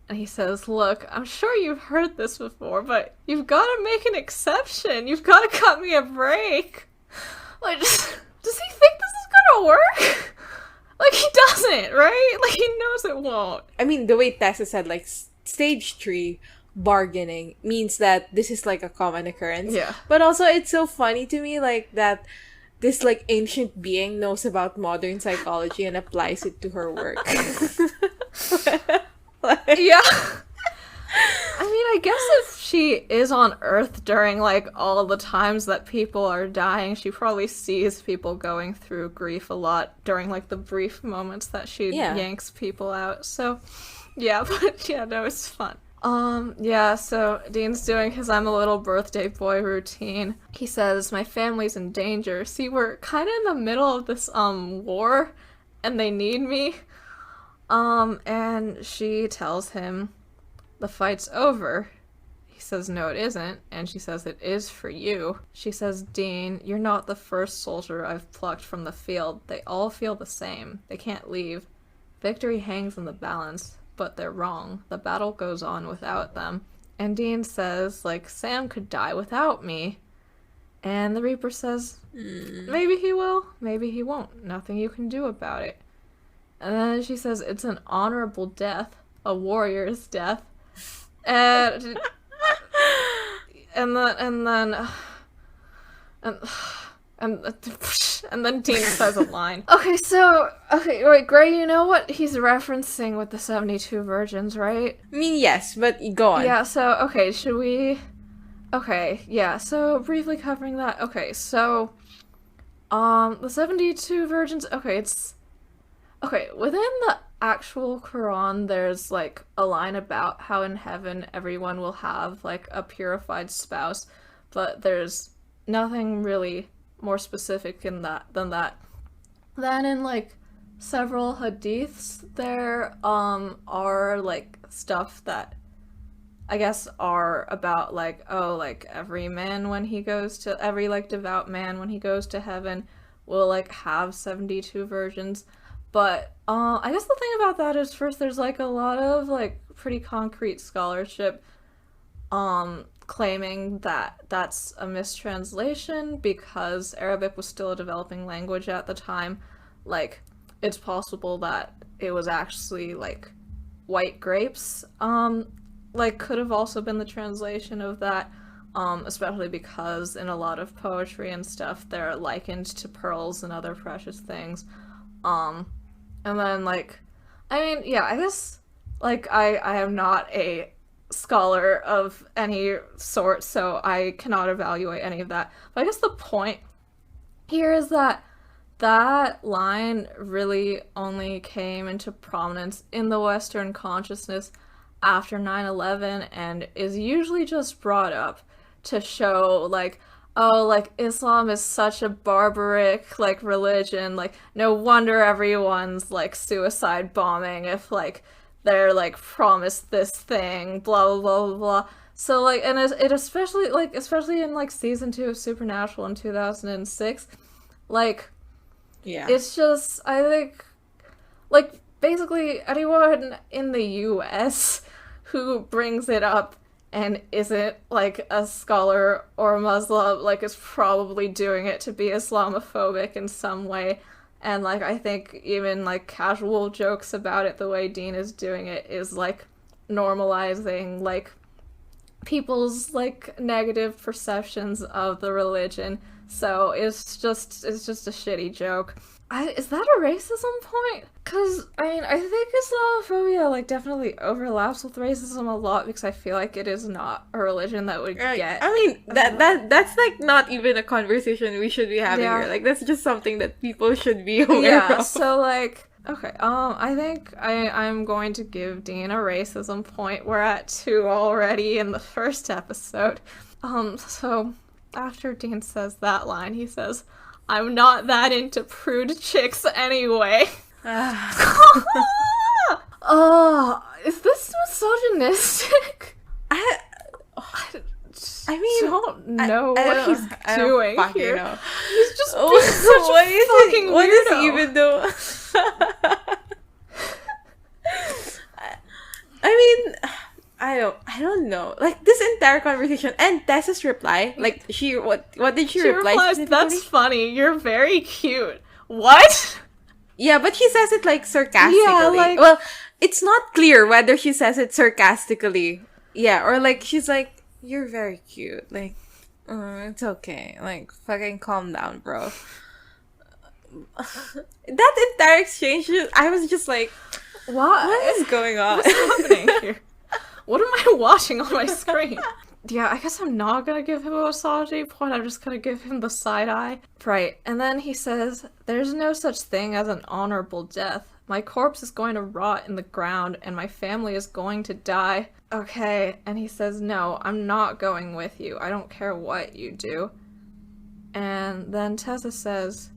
And he says, look, I'm sure you've heard this before, but you've got to make an exception. You've got to cut me a break. Like, does he think this is gonna work? Like, he doesn't, right? Like, he knows it won't. I mean, the way Tessa said, like, stage 3 bargaining means that this is, like, a common occurrence. Yeah. But also, it's so funny to me, like, that this, like, ancient being knows about modern psychology and applies it to her work. Yeah. I mean, I guess if she is on Earth during, like, all the times that people are dying, she probably sees people going through grief a lot during, like, the brief moments that she yanks people out. So, yeah, but yeah, no, it's fun. Yeah, so Dean's doing his I'm a little birthday boy routine. He says, my family's in danger. See, we're kind of in the middle of this, war, and they need me. And she tells him the fight's over. He says, no, it isn't. And she says, it is for you. She says, Dean, you're not the first soldier I've plucked from the field. They all feel the same. They can't leave. Victory hangs in the balance, but they're wrong. The battle goes on without them. And Dean says, like, Sam could die without me. And the Reaper says, maybe he will, maybe he won't. Nothing you can do about it. And then she says, it's an honorable death, a warrior's death. And then Dean says a line. Okay, wait, Gray, you know what he's referencing with the 72 virgins, right? I mean, yes, but go on. Yeah, so, okay, should we... Okay, yeah, so briefly covering that. Okay, so, the 72 virgins, okay, it's... Okay, within the actual Quran, there's, like, a line about how in heaven everyone will have, like, a purified spouse, but there's nothing really more specific than that. Then in, like, several hadiths, there, are, like, stuff that I guess are about, like, oh, like, every, like, devout man when he goes to heaven will, like, have 72 virgins. But, I guess the thing about that is, first, there's, like, a lot of, like, pretty concrete scholarship, claiming that that's a mistranslation because Arabic was still a developing language at the time. Like, it's possible that it was actually, like, white grapes, like, could have also been the translation of that, especially because in a lot of poetry and stuff, they're likened to pearls and other precious things. And then, like, I mean, yeah, I guess, like, I am not a scholar of any sort, so I cannot evaluate any of that. But I guess the point here is that that line really only came into prominence in the Western consciousness after 9/11 and is usually just brought up to show, like, oh, like, Islam is such a barbaric, like, religion, like, no wonder everyone's, like, suicide bombing if, like, they're, like, promised this thing, blah, blah, blah, blah, blah. So, like, and it especially in, like, season 2 of Supernatural in 2006, like, Yeah. it's just, I think, like, basically anyone in the US who brings it up and isn't, like, a scholar or a Muslim, like, is probably doing it to be Islamophobic in some way. And, like, I think even, like, casual jokes about it the way Dean is doing it is, like, normalizing, like, people's, like, negative perceptions of the religion. So it's just a shitty joke. Is that a racism point? Because, I mean, I think Islamophobia, like, definitely overlaps with racism a lot because I feel like it is not a religion that would get... I mean, that's, like, not even a conversation we should be having Yeah. here. Like, that's just something that people should be aware Yeah, of. so, like, okay, I think I'm going to give Dean a racism point. We're at 2 already in the first episode. So, after Dean says that line, he says, I'm not that into prude chicks anyway. Oh, is this misogynistic? I mean, don't know what he's I doing don't here. know. He's just being such a fucking weirdo. What is he even doing? I mean, I don't know. Like, this entire conversation and Tessa's reply, like, what did she reply? She replies, that's funny, you're very cute. What? Yeah, but she says it, like, sarcastically. Yeah, like... Well, it's not clear whether she says it sarcastically. Yeah, or, like, she's like, you're very cute. Like, it's okay. Like, fucking calm down, bro. That entire exchange, I was just like, what is going on? What's happening here? What am I watching on my screen? Yeah, I guess I'm not gonna give him a misogyny point, I'm just gonna give him the side eye. Right, and then he says, there's no such thing as an honorable death. My corpse is going to rot in the ground, and my family is going to die. Okay, and he says, no, I'm not going with you. I don't care what you do. And then Tessa says,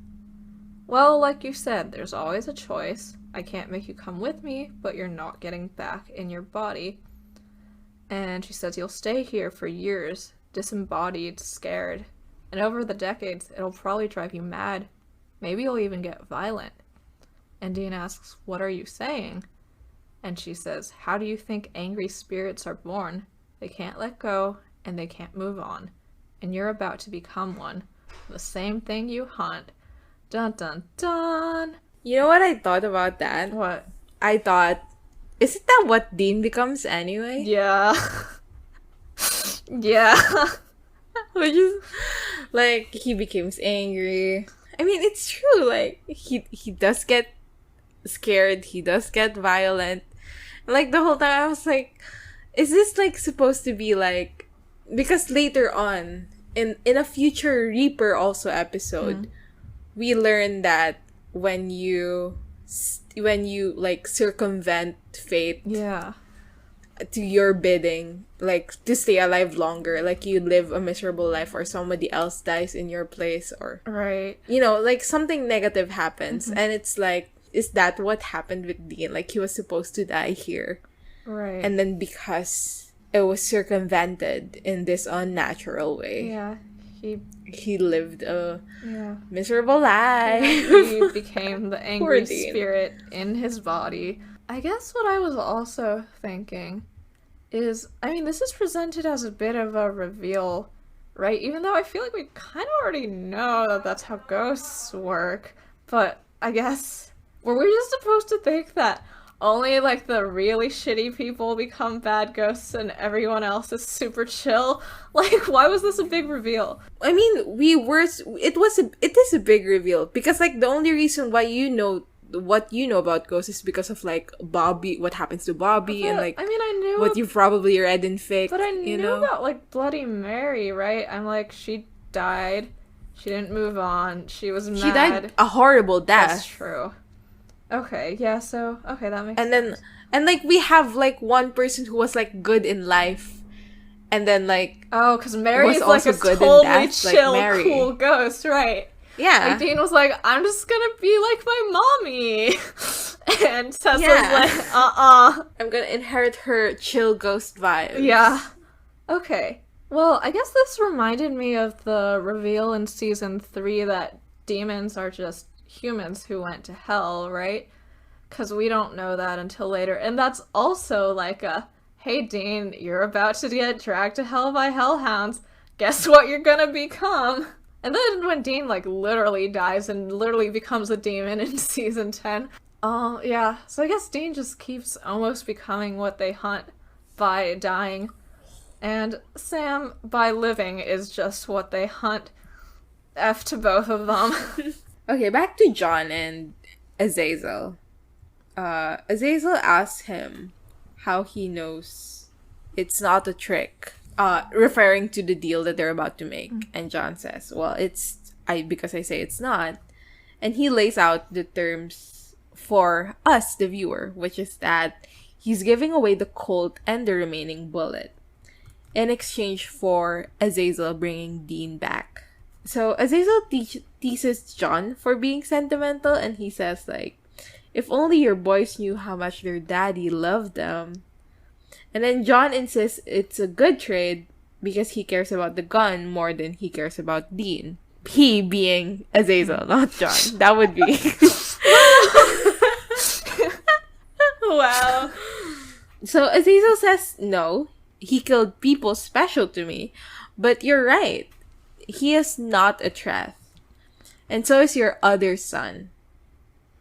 well, like you said, there's always a choice. I can't make you come with me, but you're not getting back in your body. And she says, you'll stay here for years, disembodied, scared. And over the decades, it'll probably drive you mad. Maybe you'll even get violent. And Dean asks, what are you saying? And she says, how do you think angry spirits are born? They can't let go, and they can't move on. And you're about to become one. The same thing you hunt. Dun dun dun! You know what I thought about that? What? I thought, isn't that what Dean becomes anyway? Yeah. Yeah. Which is, like, he becomes angry. I mean, it's true. Like, he does get scared. He does get violent. Like, the whole time I was like, is this, like, supposed to be, like... Because later on, in a future Reaper also episode, we learn that when you when you like circumvent fate Yeah. to your bidding, like to stay alive longer, like you live a miserable life or somebody else dies in your place, or Right. you know, like something negative happens, and it's like, is that what happened with Dean? Like he was supposed to die here, Right. and then because it was circumvented in this unnatural way, Yeah. he lived a Yeah. miserable life. He became the angry Poor Dean. spirit in his body. I guess what I was also thinking is, I mean, this is presented as a bit of a reveal, right? Even though I feel like we kind of already know that that's how ghosts work. But I guess, were we just supposed to think that only like the really shitty people become bad ghosts and everyone else is super chill? Like, why was this a big reveal? I mean, it is a big reveal because like the only reason why you know what you know about ghosts is because of like Bobby, what happens to Bobby, and like I mean, I knew what you've probably read in fic. But I knew you know? about, like, Bloody Mary, right? I'm like, she died. She didn't move on. She was mad. She died a horrible death. That's true. Okay, yeah, so, okay, that makes And sense. then, and like we have like one person who was like good in life, and then like Oh, because Mary's was like also a good in totally death, like chill, Mary. cool ghost, right? yeah, Like, Dean was like, I'm just gonna be like my mommy. And Tessa's Yeah. like, I'm gonna inherit her chill ghost vibes. Yeah. Okay. Well, I guess this reminded me of the reveal in season 3 that demons are just humans who went to hell, right? Because we don't know that until later. And that's also like a, hey Dean, you're about to get dragged to hell by hellhounds. Guess what you're gonna become? And then when Dean like literally dies and literally becomes a demon in season 10. Oh, yeah. So I guess Dean just keeps almost becoming what they hunt by dying. And Sam, by living, is just what they hunt. F to both of them. Okay, back to John and Azazel. Azazel asks him how he knows it's not a trick, referring to the deal that they're about to make. And John says, well, because I say it's not. And he lays out the terms for us, the viewer, which is that he's giving away the Colt and the remaining bullet in exchange for Azazel bringing Dean back. So Azazel teases John for being sentimental, and he says like, if only your boys knew how much their daddy loved them. And then John insists it's a good trade because he cares about the gun more than he cares about Dean. He being Azazel, not John. That would be... Wow. So Azazel says no. He killed people special to me. But you're right. He is not a threat. And so is your other son.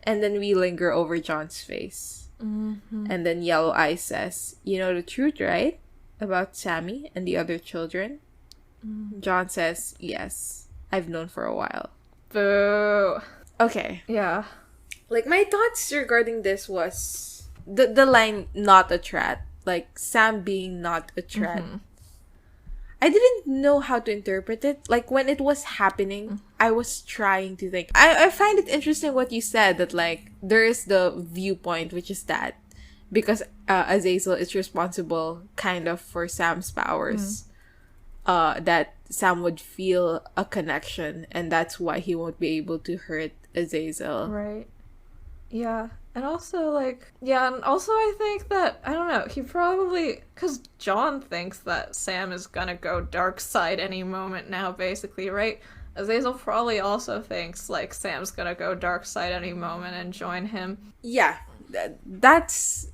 And then we linger over John's face. Mm-hmm. And then Yellow Eyes says, you know the truth, right? About Sammy and the other children? John says, yes. I've known for a while. Boo. Okay. Yeah. Like, my thoughts regarding this was the line, not a threat. Like, Sam being not a threat. Mm-hmm. I didn't know how to interpret it. Like, when it was happening, I was trying to think. I find it interesting what you said, that, like, there is the viewpoint, which is that because Azazel is responsible, kind of, for Sam's powers, that Sam would feel a connection, and that's why he won't be able to hurt Azazel. Right. Yeah. And also, like, yeah, and also I think that, I don't know, he probably, because John thinks that Sam is gonna go dark side any moment now, basically, right? Azazel probably also thinks, like, Sam's gonna go dark side any moment and join him. Yeah, that's...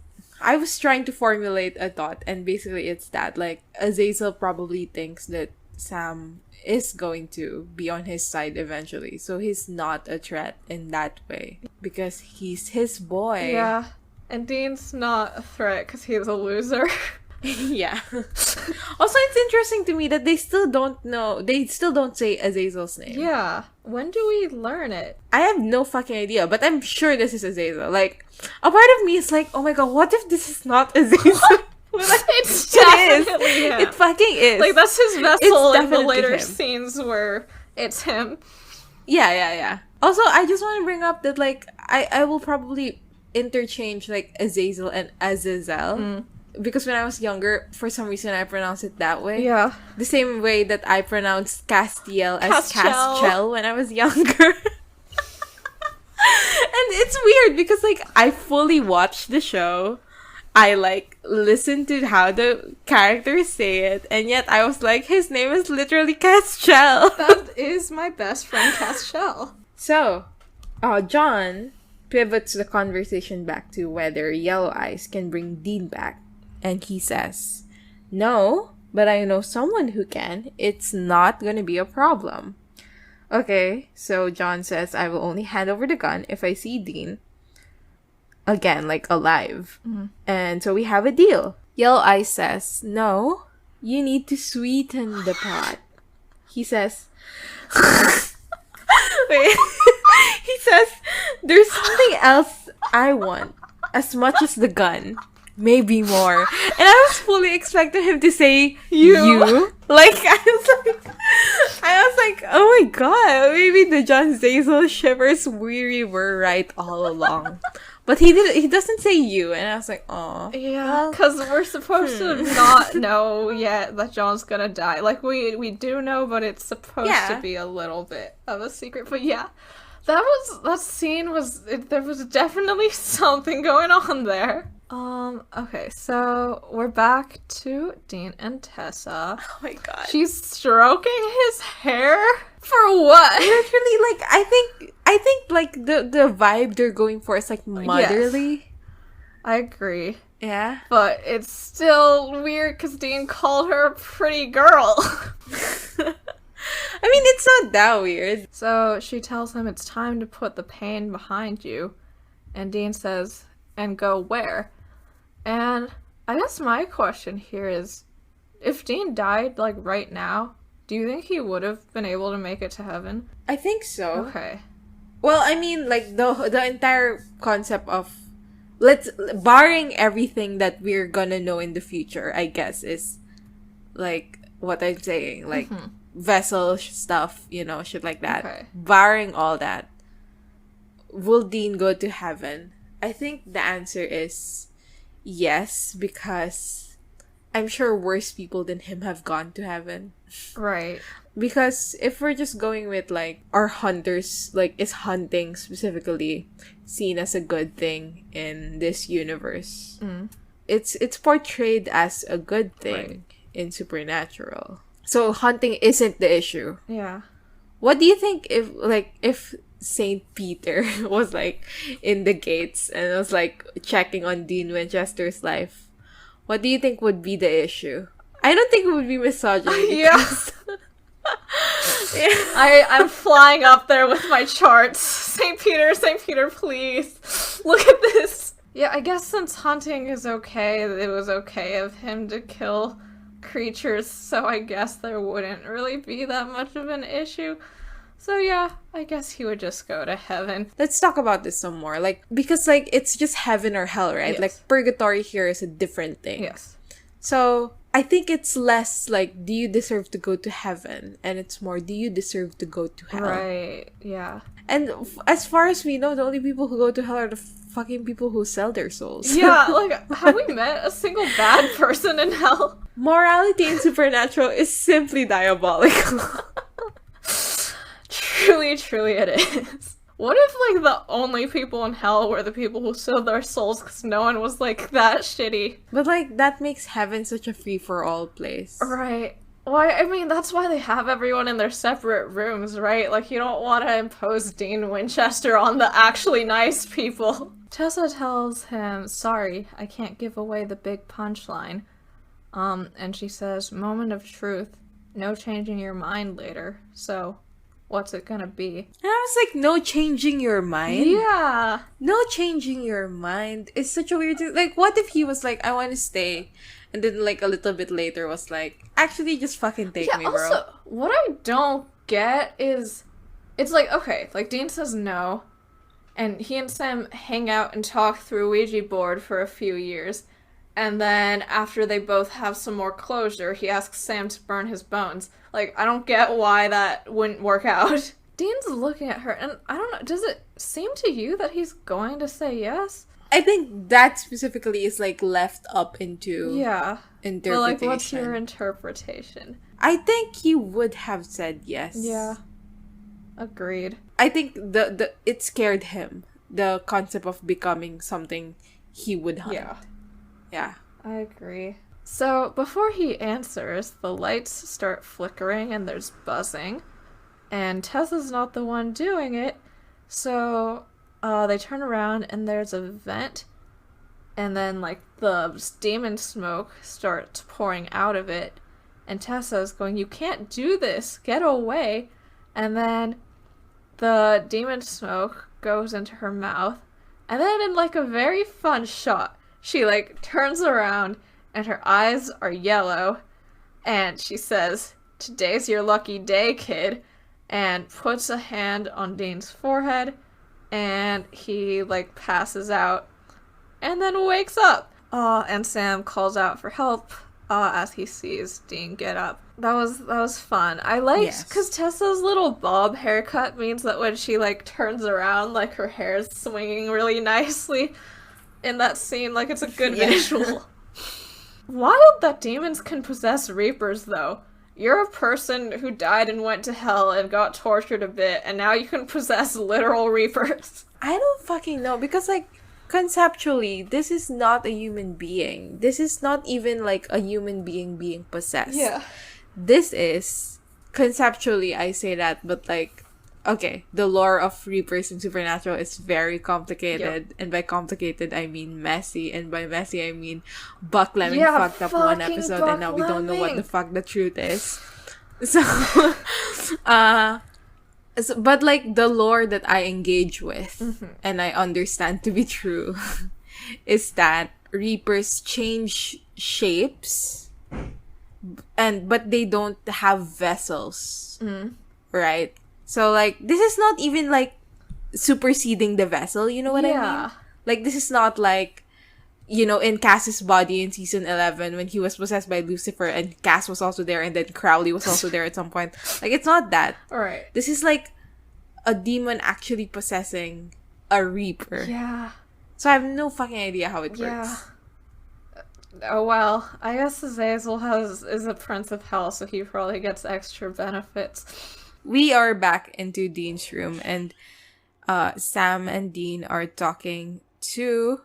I was trying to formulate a thought, and basically it's that, like, Azazel probably thinks that Sam is going to be on his side eventually, so he's not a threat in that way because he's his boy. Yeah, and Dean's not a threat because he's a loser. Yeah. Also, it's interesting to me that they still don't say Azazel's name. Yeah, when do we learn it? I have no fucking idea, but I'm sure this is Azazel. Like, a part of me is like, oh my god, what if this is not Azazel? It's It definitely is. him. It fucking is. Like, that's his vessel in the definitely later him. scenes where it's him. Yeah. Also, I just want to bring up that, like, I will probably interchange like Azazel and Azazel. Because when I was younger, for some reason I pronounced it that way. Yeah. The same way that I pronounced Castiel as Castiel. Castiel when I was younger. And it's weird because, like, I fully watched the show. I, like, listened to how the characters say it. And yet I was like, his name is literally Castiel. That is my best friend, Castiel. So, John pivots the conversation back to whether Yellow Eyes can bring Dean back. And he says, no, but I know someone who can. It's not gonna be a problem. Okay, so John says, I will only hand over the gun if I see Dean again, like alive. And so we have a deal. Yellow Eyes says, no, you need to sweeten the pot. He says, wait, he says, there's something else I want as much as the gun. Maybe more. And I was fully expecting him to say you. Like, I was like, oh my god, maybe the John Zazel shivers we were right all along. But he doesn't say you, and I was like, oh. Yeah, because we're supposed to not know yet that John's gonna die. Like, we do know, but it's supposed to be a little bit of a secret. But yeah, that scene there was definitely something going on there. Okay, so we're back to Dean and Tessa. Oh my god. She's stroking his hair? For what? Literally, like, I think like the vibe they're going for is like motherly. Yes. I agree. Yeah. But it's still weird because Dean called her a pretty girl. I mean, it's not that weird. So she tells him it's time to put the pain behind you. And Dean says, and go where? And I guess my question here is, if Dean died, like, right now, do you think he would have been able to make it to heaven? I think so. Okay. Well, I mean, like, the entire concept of, barring everything that we're gonna know in the future, I guess, is, like, what I'm saying, like, vessel stuff, you know, shit like that. Okay. Barring all that, will Dean go to heaven? I think the answer is yes, because I'm sure worse people than him have gone to heaven. Right. Because if we're just going with, like, our hunters, like, is hunting specifically seen as a good thing in this universe? It's portrayed as a good thing in Supernatural. So hunting isn't the issue. Yeah. What do you think if Saint Peter was, like, in the gates and was, like, checking on Dean Winchester's life? What do you think would be the issue? I don't think it would be misogyny. Yes. I'm flying up there with my charts. Saint Peter, please. Look at this. Yeah, I guess since hunting is okay, it was okay of him to kill creatures, so I guess there wouldn't really be that much of an issue. So yeah, I guess he would just go to heaven. Let's talk about this some more. Like, because, like, it's just heaven or hell, right? Yes. Like, purgatory here is a different thing. Yes. So, I think it's less, like, do you deserve to go to heaven? And it's more, do you deserve to go to hell? Right, yeah. And as far as we know, the only people who go to hell are the fucking people who sell their souls. Yeah, like, have we met a single bad person in hell? Morality in Supernatural is simply diabolical. Truly it is. What if, like, the only people in hell were the people who sold their souls because no one was, like, that shitty? But, like, that makes heaven such a free-for-all place. Right. Well, I mean, that's why they have everyone in their separate rooms, right? Like, you don't want to impose Dean Winchester on the actually nice people. Tessa tells him, sorry, I can't give away the big punchline. And she says, moment of truth, no changing your mind later, so what's it gonna be? And I was like, no changing your mind? Yeah. No changing your mind is such a weird thing. Like, what if he was like, I want to stay, and then, like, a little bit later was like, actually, just fucking take me, bro. Also, what I don't get is, it's like, okay, like, Dean says no, and he and Sam hang out and talk through Ouija board for a few years, and then after they both have some more closure, he asks Sam to burn his bones. Like, I don't get why that wouldn't work out. Dean's looking at her, and I don't know, does it seem to you that he's going to say yes? I think that specifically is like left up into Yeah. interpretation. But like, what's your interpretation? I think he would have said yes. Yeah. Agreed. I think the it scared him. The concept of becoming something he would hunt. Yeah. Yeah. I agree. So, before he answers, the lights start flickering and there's buzzing. And Tessa's not the one doing it. So, they turn around and there's a vent. And then, like, the demon smoke starts pouring out of it. And Tessa's going, "You can't do this! Get away!" And then the demon smoke goes into her mouth. And then in, like, a very fun shot, she, like, turns around and her eyes are yellow. And she says, "Today's your lucky day, kid." And puts a hand on Dean's forehead. And he, like, passes out. And then wakes up. And Sam calls out for help as he sees Dean get up. That was fun. I liked, because Tessa's little bob haircut means that when she, like, turns around, like, her hair's swinging really nicely in that scene. Like, it's a good visual. Wild that demons can possess reapers, though. You're a person who died and went to hell and got tortured a bit, and now you can possess literal reapers. I don't fucking know, because, like, conceptually, this is not a human being. This is not even, like, a human being possessed. Yeah. This is, conceptually, I say that, but, like, okay, the lore of Reapers and Supernatural is very complicated. Yep. And by complicated, I mean messy. And by messy, I mean Buck Lemming Yeah, fucked up one fucking episode Buck and now we don't know what the Lemming. fuck the truth is. So, but, like, the lore that I engage with and I understand to be true is that Reapers change shapes but they don't have vessels. Right? So, like, this is not even, like, superseding the vessel, you know what I mean? Like, this is not like, you know, in Cass's body in season 11 when he was possessed by Lucifer and Cass was also there and then Crowley was also there at some point. Like, it's not that. Alright. This is like a demon actually possessing a reaper. Yeah. So I have no fucking idea how it works. Yeah. Oh well, I guess Azazel is a prince of hell, so he probably gets extra benefits. We are back into Dean's room and Sam and Dean are talking to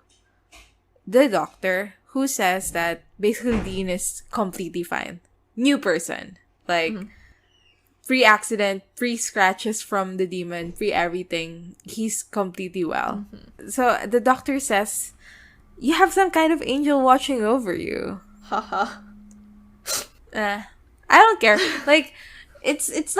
the doctor, who says that basically Dean is completely fine. New person. Like, free accident, free scratches from the demon, free everything. He's completely well. So the doctor says, "You have some kind of angel watching over you." Haha. I don't care. Like, it's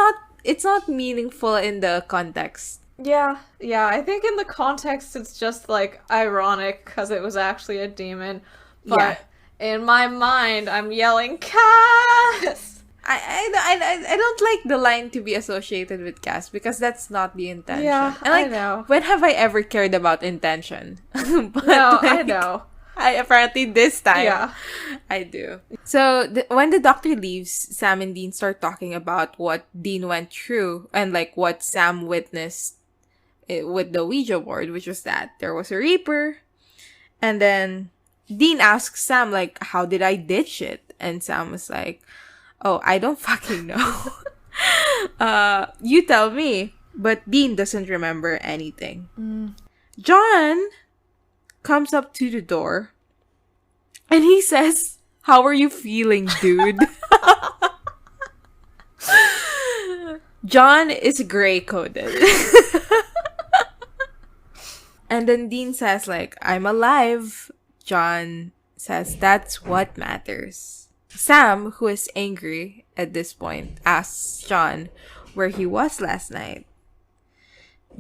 not meaningful in the context. Yeah, I think in the context it's just, like, ironic because it was actually a demon, but in my mind I'm yelling, "Cass!" I don't like the line to be associated with Cass because that's not the intention. Yeah, and, like, I know. When have I ever cared about intention? But, No, I like, know. I apparently this time Yeah. I do. So when the doctor leaves, Sam and Dean start talking about what Dean went through and, like, what Sam witnessed with the Ouija board, which was that there was a Reaper. And then Dean asks Sam, like, "How did I ditch it?" And Sam was like, "Oh, I don't fucking know." You tell me. But Dean doesn't remember anything. John comes up to the door and he says, "How are you feeling, dude?" John is gray coded. And then Dean says, like, "I'm alive." John says, "That's what matters." Sam, who is angry at this point, asks John where he was last night.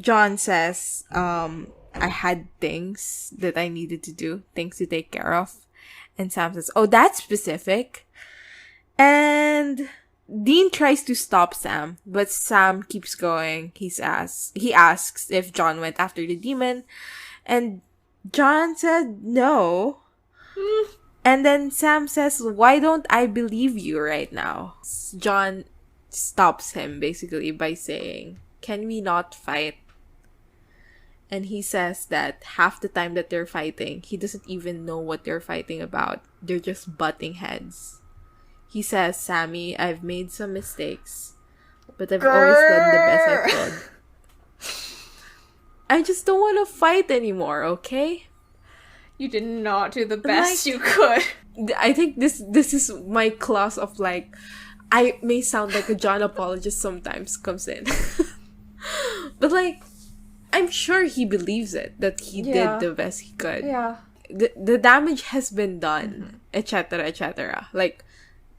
John says, "I had things that I needed to do, things to take care of." And Sam says, "Oh, that's specific." And Dean tries to stop Sam, but Sam keeps going. He asks if John went after the demon, and John said no. And then Sam says, "Why don't I believe you right now?" John stops him basically by saying, "Can we not fight?" And he says that half the time that they're fighting, he doesn't even know what they're fighting about. They're just butting heads. He says, Sammy, I've made some mistakes, but I've always done the best I could. I just don't want to fight anymore, okay? You did not do the best you could. I think this is my class of like, I may sound like a John apologist sometimes comes in. But like, I'm sure he believes it, that he did the best he could. Yeah. The damage has been done, etc., etc. Like,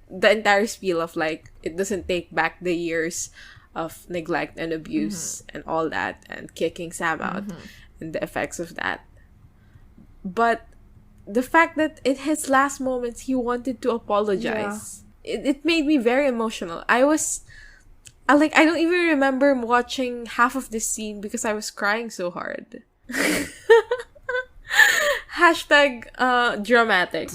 the entire spiel of like, it doesn't take back the years of neglect and abuse and all that, and kicking Sam out and the effects of that. But the fact that in his last moments he wanted to apologize, it made me very emotional. I don't even remember watching half of this scene because I was crying so hard. Hashtag dramatic.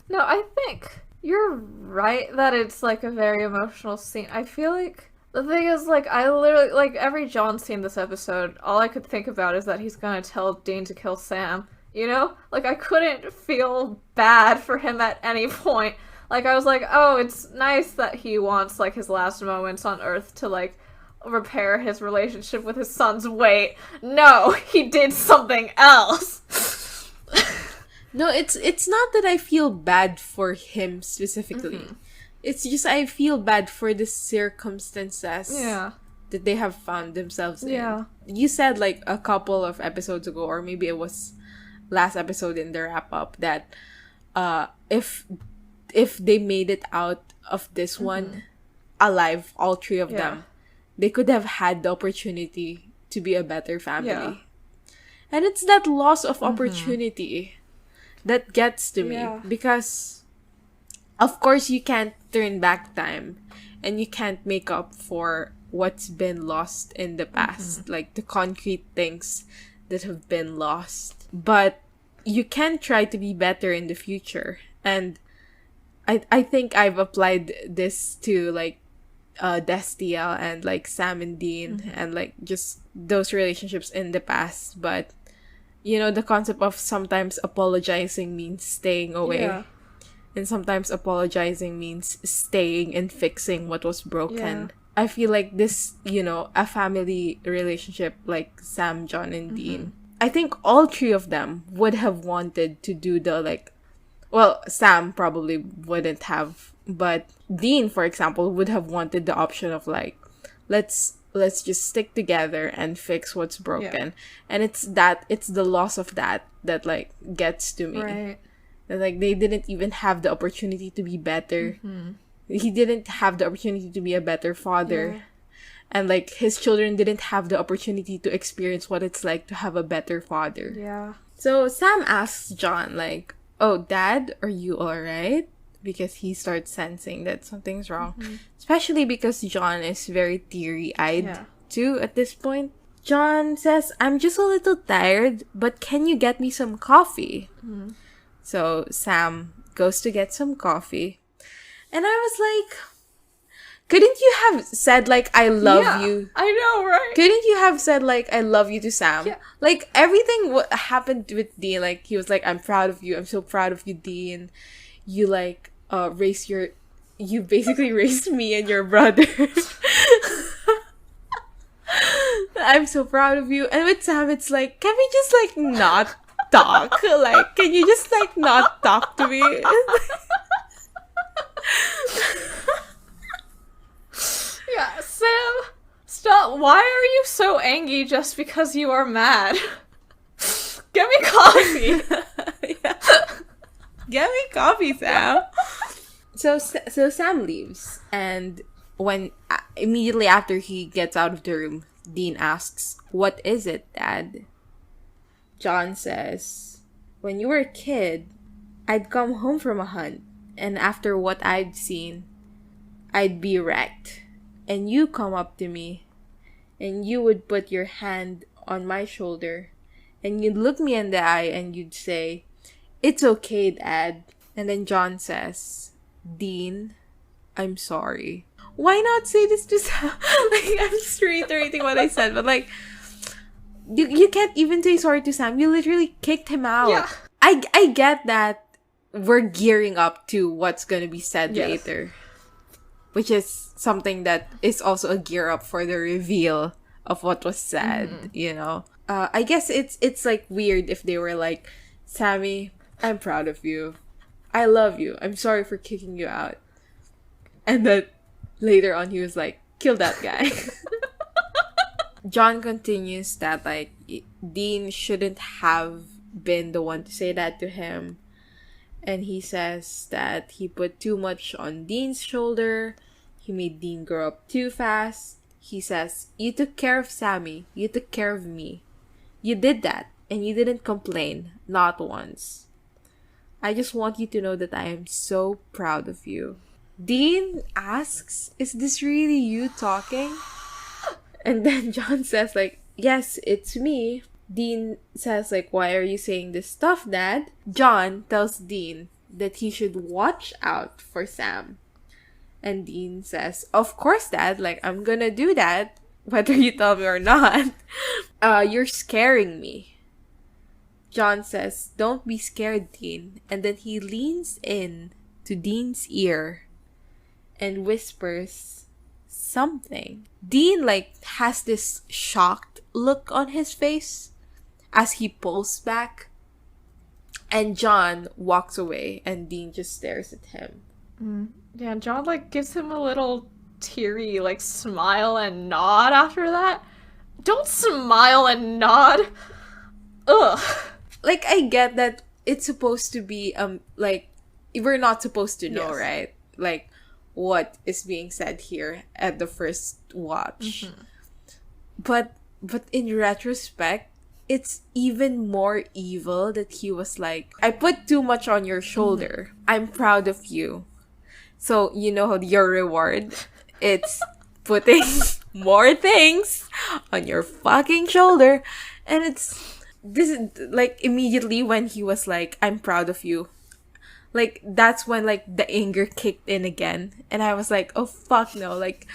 No, I think you're right that it's like a very emotional scene. I feel like the thing is, like, I literally, like, every John scene this episode, all I could think about is that he's gonna tell Dean to kill Sam. You know? Like, I couldn't feel bad for him at any point. Like, I was like, oh, it's nice that he wants, like, his last moments on Earth to, like, repair his relationship with his son's weight. No, he did something else. No, it's not that I feel bad for him specifically. It's just I feel bad for the circumstances that they have found themselves in. Yeah. You said, like, a couple of episodes ago, or maybe it was last episode in the wrap-up, that if they made it out of this one alive, all three of them, they could have had the opportunity to be a better family. Yeah. And it's that loss of opportunity that gets to me. Because, of course, you can't turn back time. And you can't make up for what's been lost in the past. Like, the concrete things that have been lost. But you can try to be better in the future. And I think I've applied this to, like, Destia and, like, Sam and Dean and, like, just those relationships in the past. But, you know, the concept of sometimes apologizing means staying away. Yeah. And sometimes apologizing means staying and fixing what was broken. Yeah. I feel like this, you know, a family relationship like Sam, John, and Dean, I think all three of them would have wanted to do the, like, well, Sam probably wouldn't have, but Dean, for example, would have wanted the option of, like, let's just stick together and fix what's broken. Yeah. And it's the loss of that like gets to me. Right. That, like, they didn't even have the opportunity to be better. He didn't have the opportunity to be a better father. Yeah. And, like, his children didn't have the opportunity to experience what it's like to have a better father. Yeah. So Sam asks John, like, oh, Dad, are you alright? Because he starts sensing that something's wrong. Especially because John is very teary-eyed, too, at this point. John says, I'm just a little tired, but can you get me some coffee? So Sam goes to get some coffee. And I was like, couldn't you have said, like, I love you? I know, right? Couldn't you have said, like, I love you to Sam? Yeah. Like, everything happened with Dean. Like, he was like, I'm proud of you. I'm so proud of you, Dean. You, like, you basically raised me and your brother. I'm so proud of you. And with Sam, it's like, can we just, like, not talk? Like, can you just, like, not talk to me? Yeah, Sam, stop. Why are you so angry just because you are mad? Get me coffee. Get me coffee, Sam. So Sam leaves, and when immediately after he gets out of the room, Dean asks, "What is it, Dad?" John says, "When you were a kid, I'd come home from a hunt, and after what I'd seen, I'd be wrecked. And you come up to me, and you would put your hand on my shoulder, and you'd look me in the eye, and you'd say, 'It's okay, Dad.'" And then John says, "Dean, I'm sorry." Why not say this to Sam? Like, I'm just reiterating what I said, but, like, You can't even say sorry to Sam. You literally kicked him out. Yeah. I get that we're gearing up to what's gonna be said later. Which is something that is also a gear up for the reveal of what was said, you know? I guess it's like weird if they were like, Sammy, I'm proud of you. I love you. I'm sorry for kicking you out. And then later on he was like, kill that guy. John continues that like Dean shouldn't have been the one to say that to him. And he says that he put too much on Dean's shoulder. He made Dean grow up too fast. He says, you took care of Sammy. You took care of me. You did that. And you didn't complain. Not once. I just want you to know that I am so proud of you. Dean asks, is this really you talking? And then John says like, yes, it's me. Dean says like, why are you saying this stuff, Dad? John tells Dean that he should watch out for Sam. And Dean says, of course, Dad, like, I'm gonna do that, whether you tell me or not. You're scaring me. John says, don't be scared, Dean. And then he leans in to Dean's ear and whispers something. Dean, like, has this shocked look on his face as he pulls back. And John walks away and Dean just stares at him. Yeah, John, like, gives him a little teary, like, smile and nod after that. Don't smile and nod! Ugh. Like, I get that it's supposed to be, like, we're not supposed to know, right? Like, what is being said here at the first watch. But in retrospect, it's even more evil that he was like, I put too much on your shoulder. I'm proud of you. So, you know your reward? It's putting more things on your fucking shoulder. And this is, like, immediately when he was like, I'm proud of you. Like, that's when, like, the anger kicked in again. And I was like, oh, fuck no. Like,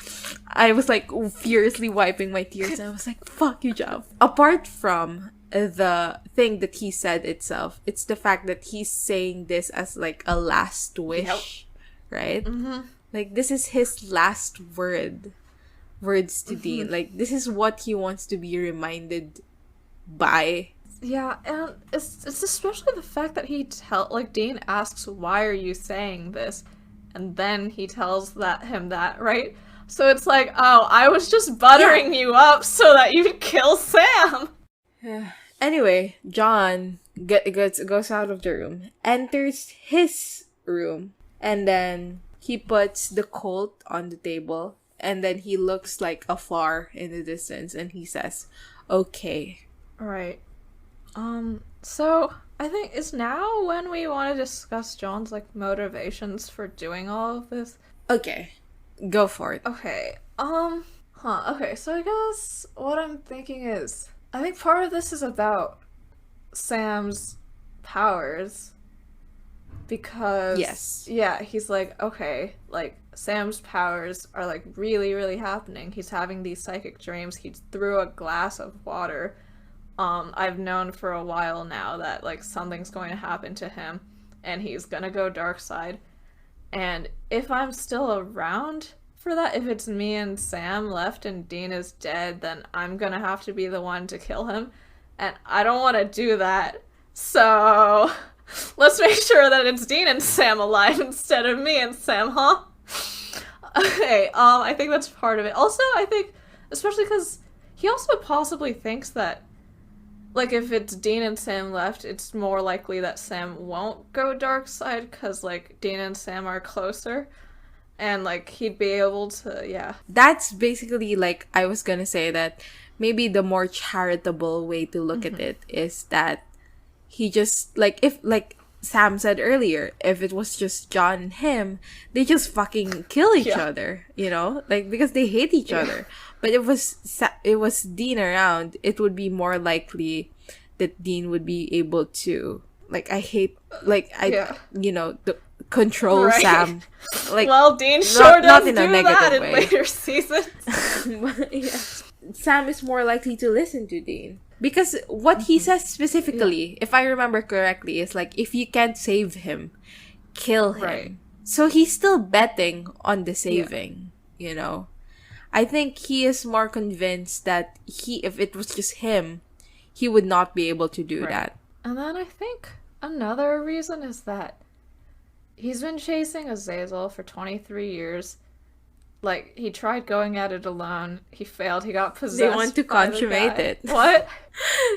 I was, like, furiously wiping my tears. And I was like, fuck you, Jeff. Apart from the thing that he said itself, it's the fact that he's saying this as, like, a last wish. Right? Like, this is his last words to Dean. Like, this is what he wants to be reminded by. Yeah, and it's especially the fact that Dean asks, why are you saying this? And then he tells him that, right? So it's like, oh, I was just buttering you up so that you could kill Sam! Anyway, John goes out of the room, enters his room, and then he puts the Colt on the table, and then he looks like afar in the distance, and he says, okay. Right. So I think it's now when we want to discuss John's, like, motivations for doing all of this. Okay. Go for it. Okay. Okay, so I guess what I'm thinking is, I think part of this is about Sam's powers. Because, yeah, he's like, okay, like, Sam's powers are, like, really, really happening. He's having these psychic dreams. He threw a glass of water. I've known for a while now that, like, something's going to happen to him, and he's gonna go dark side. And if I'm still around for that, if it's me and Sam left and Dean is dead, then I'm gonna have to be the one to kill him. And I don't want to do that. So let's make sure that it's Dean and Sam alive instead of me and Sam, huh? Okay, I think that's part of it. Also, I think, especially because he also possibly thinks that, like, if it's Dean and Sam left, it's more likely that Sam won't go dark side, because, like, Dean and Sam are closer. And, like, he'd be able to, yeah. That's basically, like, I was gonna say that maybe the more charitable way to look at it is that he just, like, if, like Sam said earlier, if it was just John and him, they just fucking kill each other, you know? Like, because they hate each other. But if it was Dean around, it would be more likely that Dean would be able to, like, you know, control Sam. Like, well, Dean sure does in do a negative that in way. later seasons. Sam is more likely to listen to Dean. Because what he says specifically, if I remember correctly, is like, if you can't save him, kill him. Right. So he's still betting on the saving, you know? I think he is more convinced that if it was just him, he would not be able to do that. And then I think another reason is that he's been chasing Azazel for 23 years. Like, he tried going at it alone. He failed. He got possessed. They want to by the consummate guy. it. What?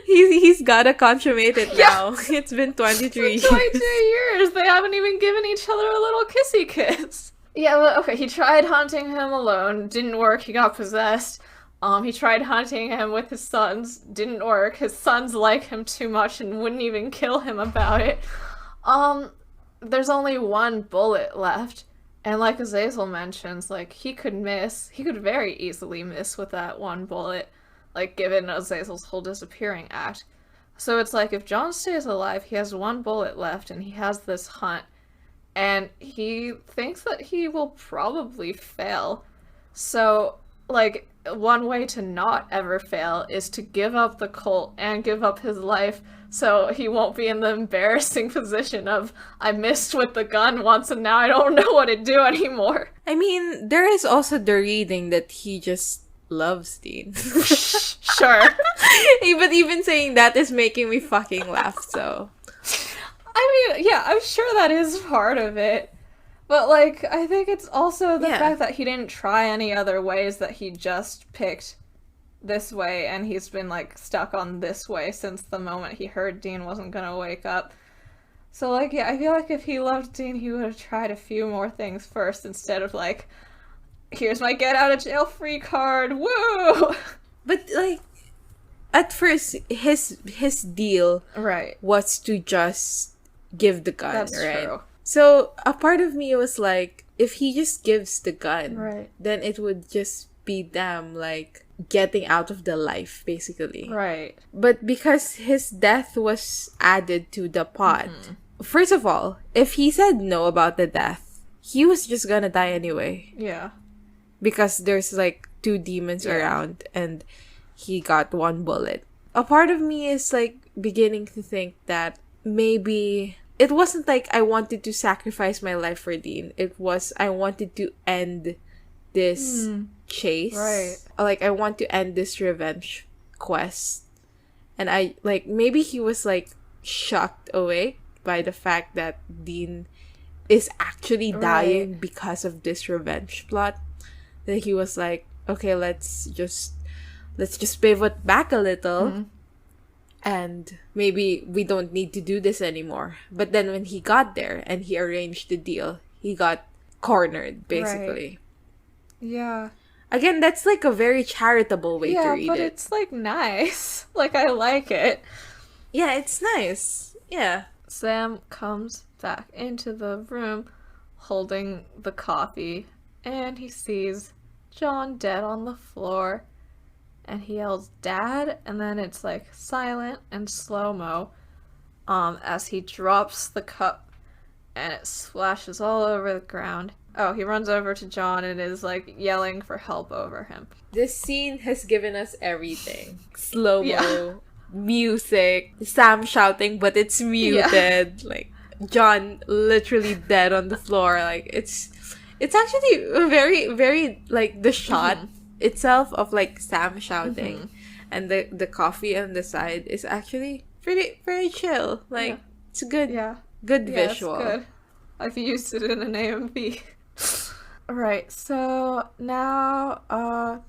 He's gotta consummate it now. It's been 23 years. 22 years. They haven't even given each other a little kissy kiss. Yeah, well, okay, he tried hunting him alone. Didn't work. He got possessed. He tried hunting him with his sons. Didn't work. His sons like him too much and wouldn't even kill him about it. There's only one bullet left. And like Azazel mentions, like, he could miss. He could very easily miss with that one bullet, like, given Azazel's whole disappearing act. So it's like, if John stays alive, he has one bullet left, and he has this hunt, and he thinks that he will probably fail. So, like, one way to not ever fail is to give up the cult and give up his life, so he won't be in the embarrassing position of, I missed with the gun once and now I don't know what to do anymore. I mean, there is also the reading that he just loves Dean. Sure. But even saying that is making me fucking laugh, so. I mean, yeah, I'm sure that is part of it. But, like, I think it's also the fact that he didn't try any other ways, that he just picked this way, and he's been, like, stuck on this way since the moment he heard Dean wasn't gonna wake up. So, like, yeah, I feel like if he loved Dean, he would have tried a few more things first instead of, like, here's my get-out-of-jail-free card, woo! But, like, at first, his deal was to just give the gun, That's right? true. So, a part of me was like, if he just gives the gun, then it would just be them, like, getting out of the life, basically. Right. But because his death was added to the pot, first of all, if he said no about the death, he was just gonna die anyway. Yeah. Because there's, like, 2 demons around, and he got 1 bullet. A part of me is, like, beginning to think that maybe it wasn't like I wanted to sacrifice my life for Dean. It was I wanted to end this chase. Right. Like, I want to end this revenge quest. And I, like, maybe he was, like, shocked awake by the fact that Dean is actually dying because of this revenge plot. Then he was like, okay, let's just pivot back a little. And maybe we don't need to do this anymore. But then when he got there and he arranged the deal, he got cornered, basically. Yeah. Again, that's like a very charitable way to read it. Yeah, but it's, like, nice. Like, I like it. Yeah, it's nice. Yeah. Sam comes back into the room holding the coffee, and he sees John dead on the floor. And he yells, "Dad," and then it's, like, silent and slow-mo as he drops the cup, and it splashes all over the ground. Oh, he runs over to John and is, like, yelling for help over him. This scene has given us everything. Slow-mo, music, Sam shouting, but it's muted. Like, John literally dead on the floor. Like, it's actually very, very, like, the shot itself of, like, Sam shouting and the coffee on the side is actually pretty chill. Like, it's a good visual. It's good. I've used it in an AMV. Right, so now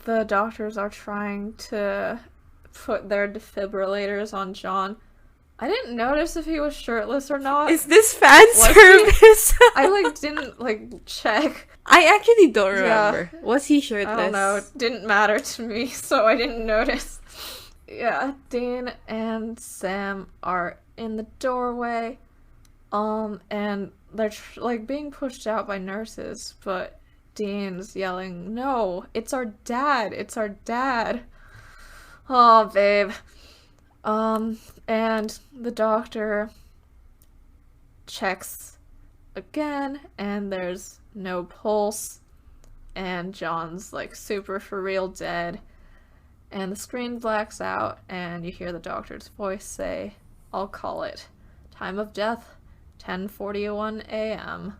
the doctors are trying to put their defibrillators on John. I didn't notice if he was shirtless or not. Is this fan service? I, like, didn't, like, check. I actually don't remember. Was he shirtless? I don't know. It didn't matter to me, so I didn't notice. Yeah, Dean and Sam are in the doorway, and they're, like, being pushed out by nurses, but Dean's yelling, "No, it's our dad! It's our dad!" Oh, babe. And the doctor checks again, and there's no pulse, and John's, like, super for real dead, And the screen blacks out, and you hear the doctor's voice say, "I'll call it. Time of death, 10:41 a.m.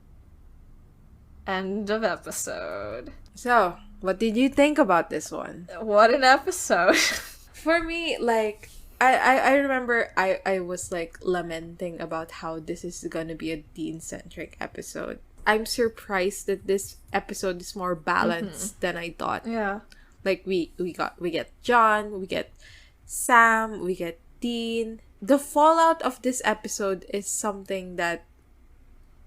End of episode." So, what did you think about this one? What an episode. For me, like, I remember I was like lamenting about how this is gonna be a Dean-centric episode. I'm surprised that this episode is more balanced than I thought. Yeah. Like we get John, we get Sam, we get Dean. The fallout of this episode is something that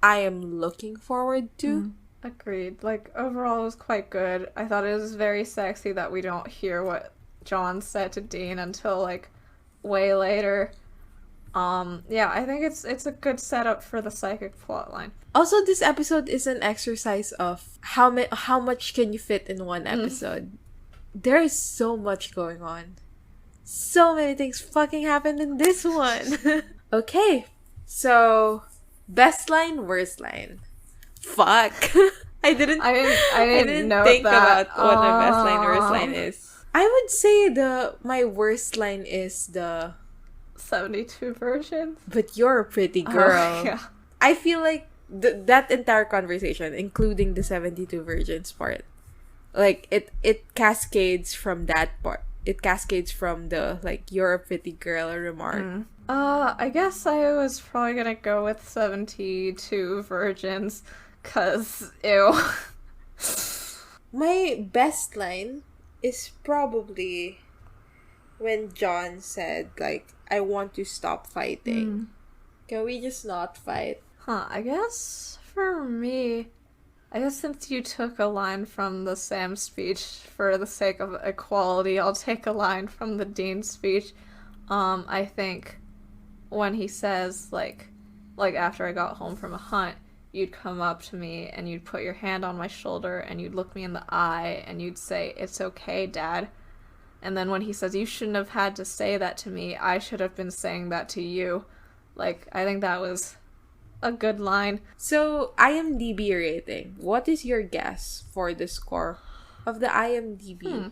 I am looking forward to. Agreed. Like, overall, it was quite good. I thought it was very sexy that we don't hear what John said to Dean until, like, way later. Yeah, I think it's a good setup for the psychic plotline. Also, this episode is an exercise of how much can you fit in one episode. There is so much going on. So many things fucking happened in this one. Okay, so best line, worst line. Fuck. I didn't know think that. about what my best line, worst line is. I would say my worst line is the 72 version. "But you're a pretty girl." Yeah. I feel like that entire conversation, including the 72 virgins part, like it cascades from that part. It cascades from the like "you're a pretty girl" remark. I guess I was probably gonna go with 72 virgins, 'cause ew. My best line is probably when John said, like, "I want to stop fighting. Can we just not fight?" I guess for me, since you took a line from the Sam speech for the sake of equality, I'll take a line from the Dean speech. I think when he says, like after I got home from a hunt, you'd come up to me and you'd put your hand on my shoulder and you'd look me in the eye and you'd say, "It's okay, Dad." And then when he says, "You shouldn't have had to say that to me, I should have been saying that to you." Like, I think that was a good line. So, IMDb rating. What is your guess for the score of the IMDb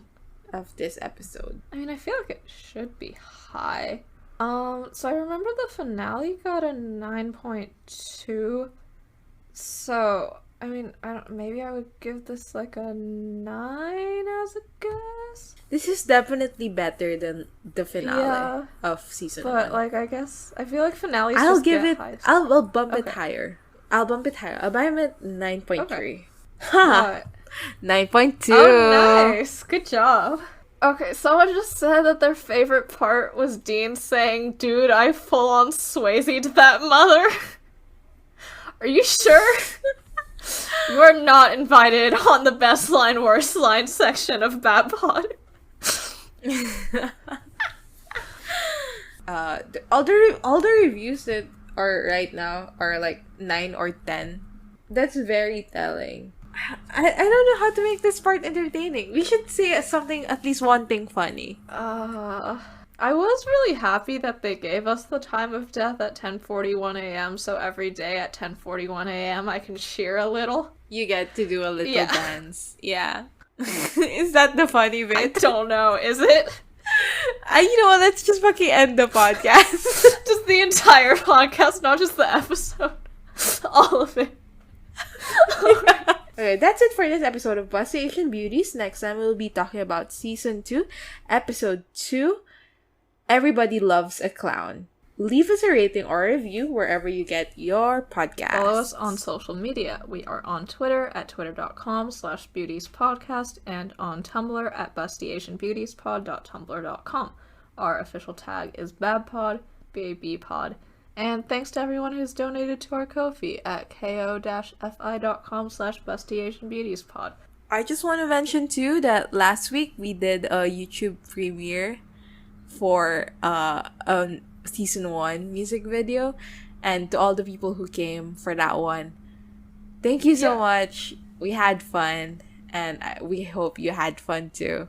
of this episode? I mean, I feel like it should be high. So I remember the finale got a 9.2. So, I mean, maybe I would give this like a 9 as a guess. This is definitely better than the finale of season 1. But, like, I guess, I feel like finales I'll just give get it, high. I'll bump it higher. I'll buy it at 9.3. Okay. Ha! 9.2. Oh, nice. Good job. Okay, someone just said that their favorite part was Dean saying, "Dude, I full-on Swayze'd that mother." Are you sure? You are not invited on the best line, worst line section of Bad Pod. All the reviews that are right now are like 9 or 10. That's very telling. I don't know how to make this part entertaining. We should say something, at least one thing funny. I was really happy that they gave us the time of death at 10:41 a.m. So every day at 10:41 a.m. I can cheer a little. You get to do a little dance. Yeah. Is that the funny bit? I don't know. Is it? You know what? Let's just fucking end the podcast. Just the entire podcast, not just the episode. All of it. Okay, that's it for this episode of Busty Asian Beauties. Next time we'll be talking about Season 2, Episode 2, Everybody Loves a Clown. Leave us a rating or a review wherever you get your podcasts. Follow us on social media. We are on Twitter at twitter.com/beautiespodcast and on Tumblr at bustyasianbeautiespod.tumblr.com. Our official tag is BABPOD, BABPod. And thanks to everyone who's donated to our Ko-fi at ko-fi.com/bustyasianbeautiespod. I just want to mention too that last week we did a YouTube premiere for a season 1 music video, and to all the people who came for that one, thank you so much. We had fun, and we hope you had fun too.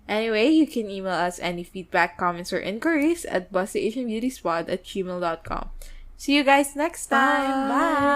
Anyway, you can email us any feedback, comments, or inquiries at bustyasianbeautiespod@gmail.com. See you guys next time. Bye.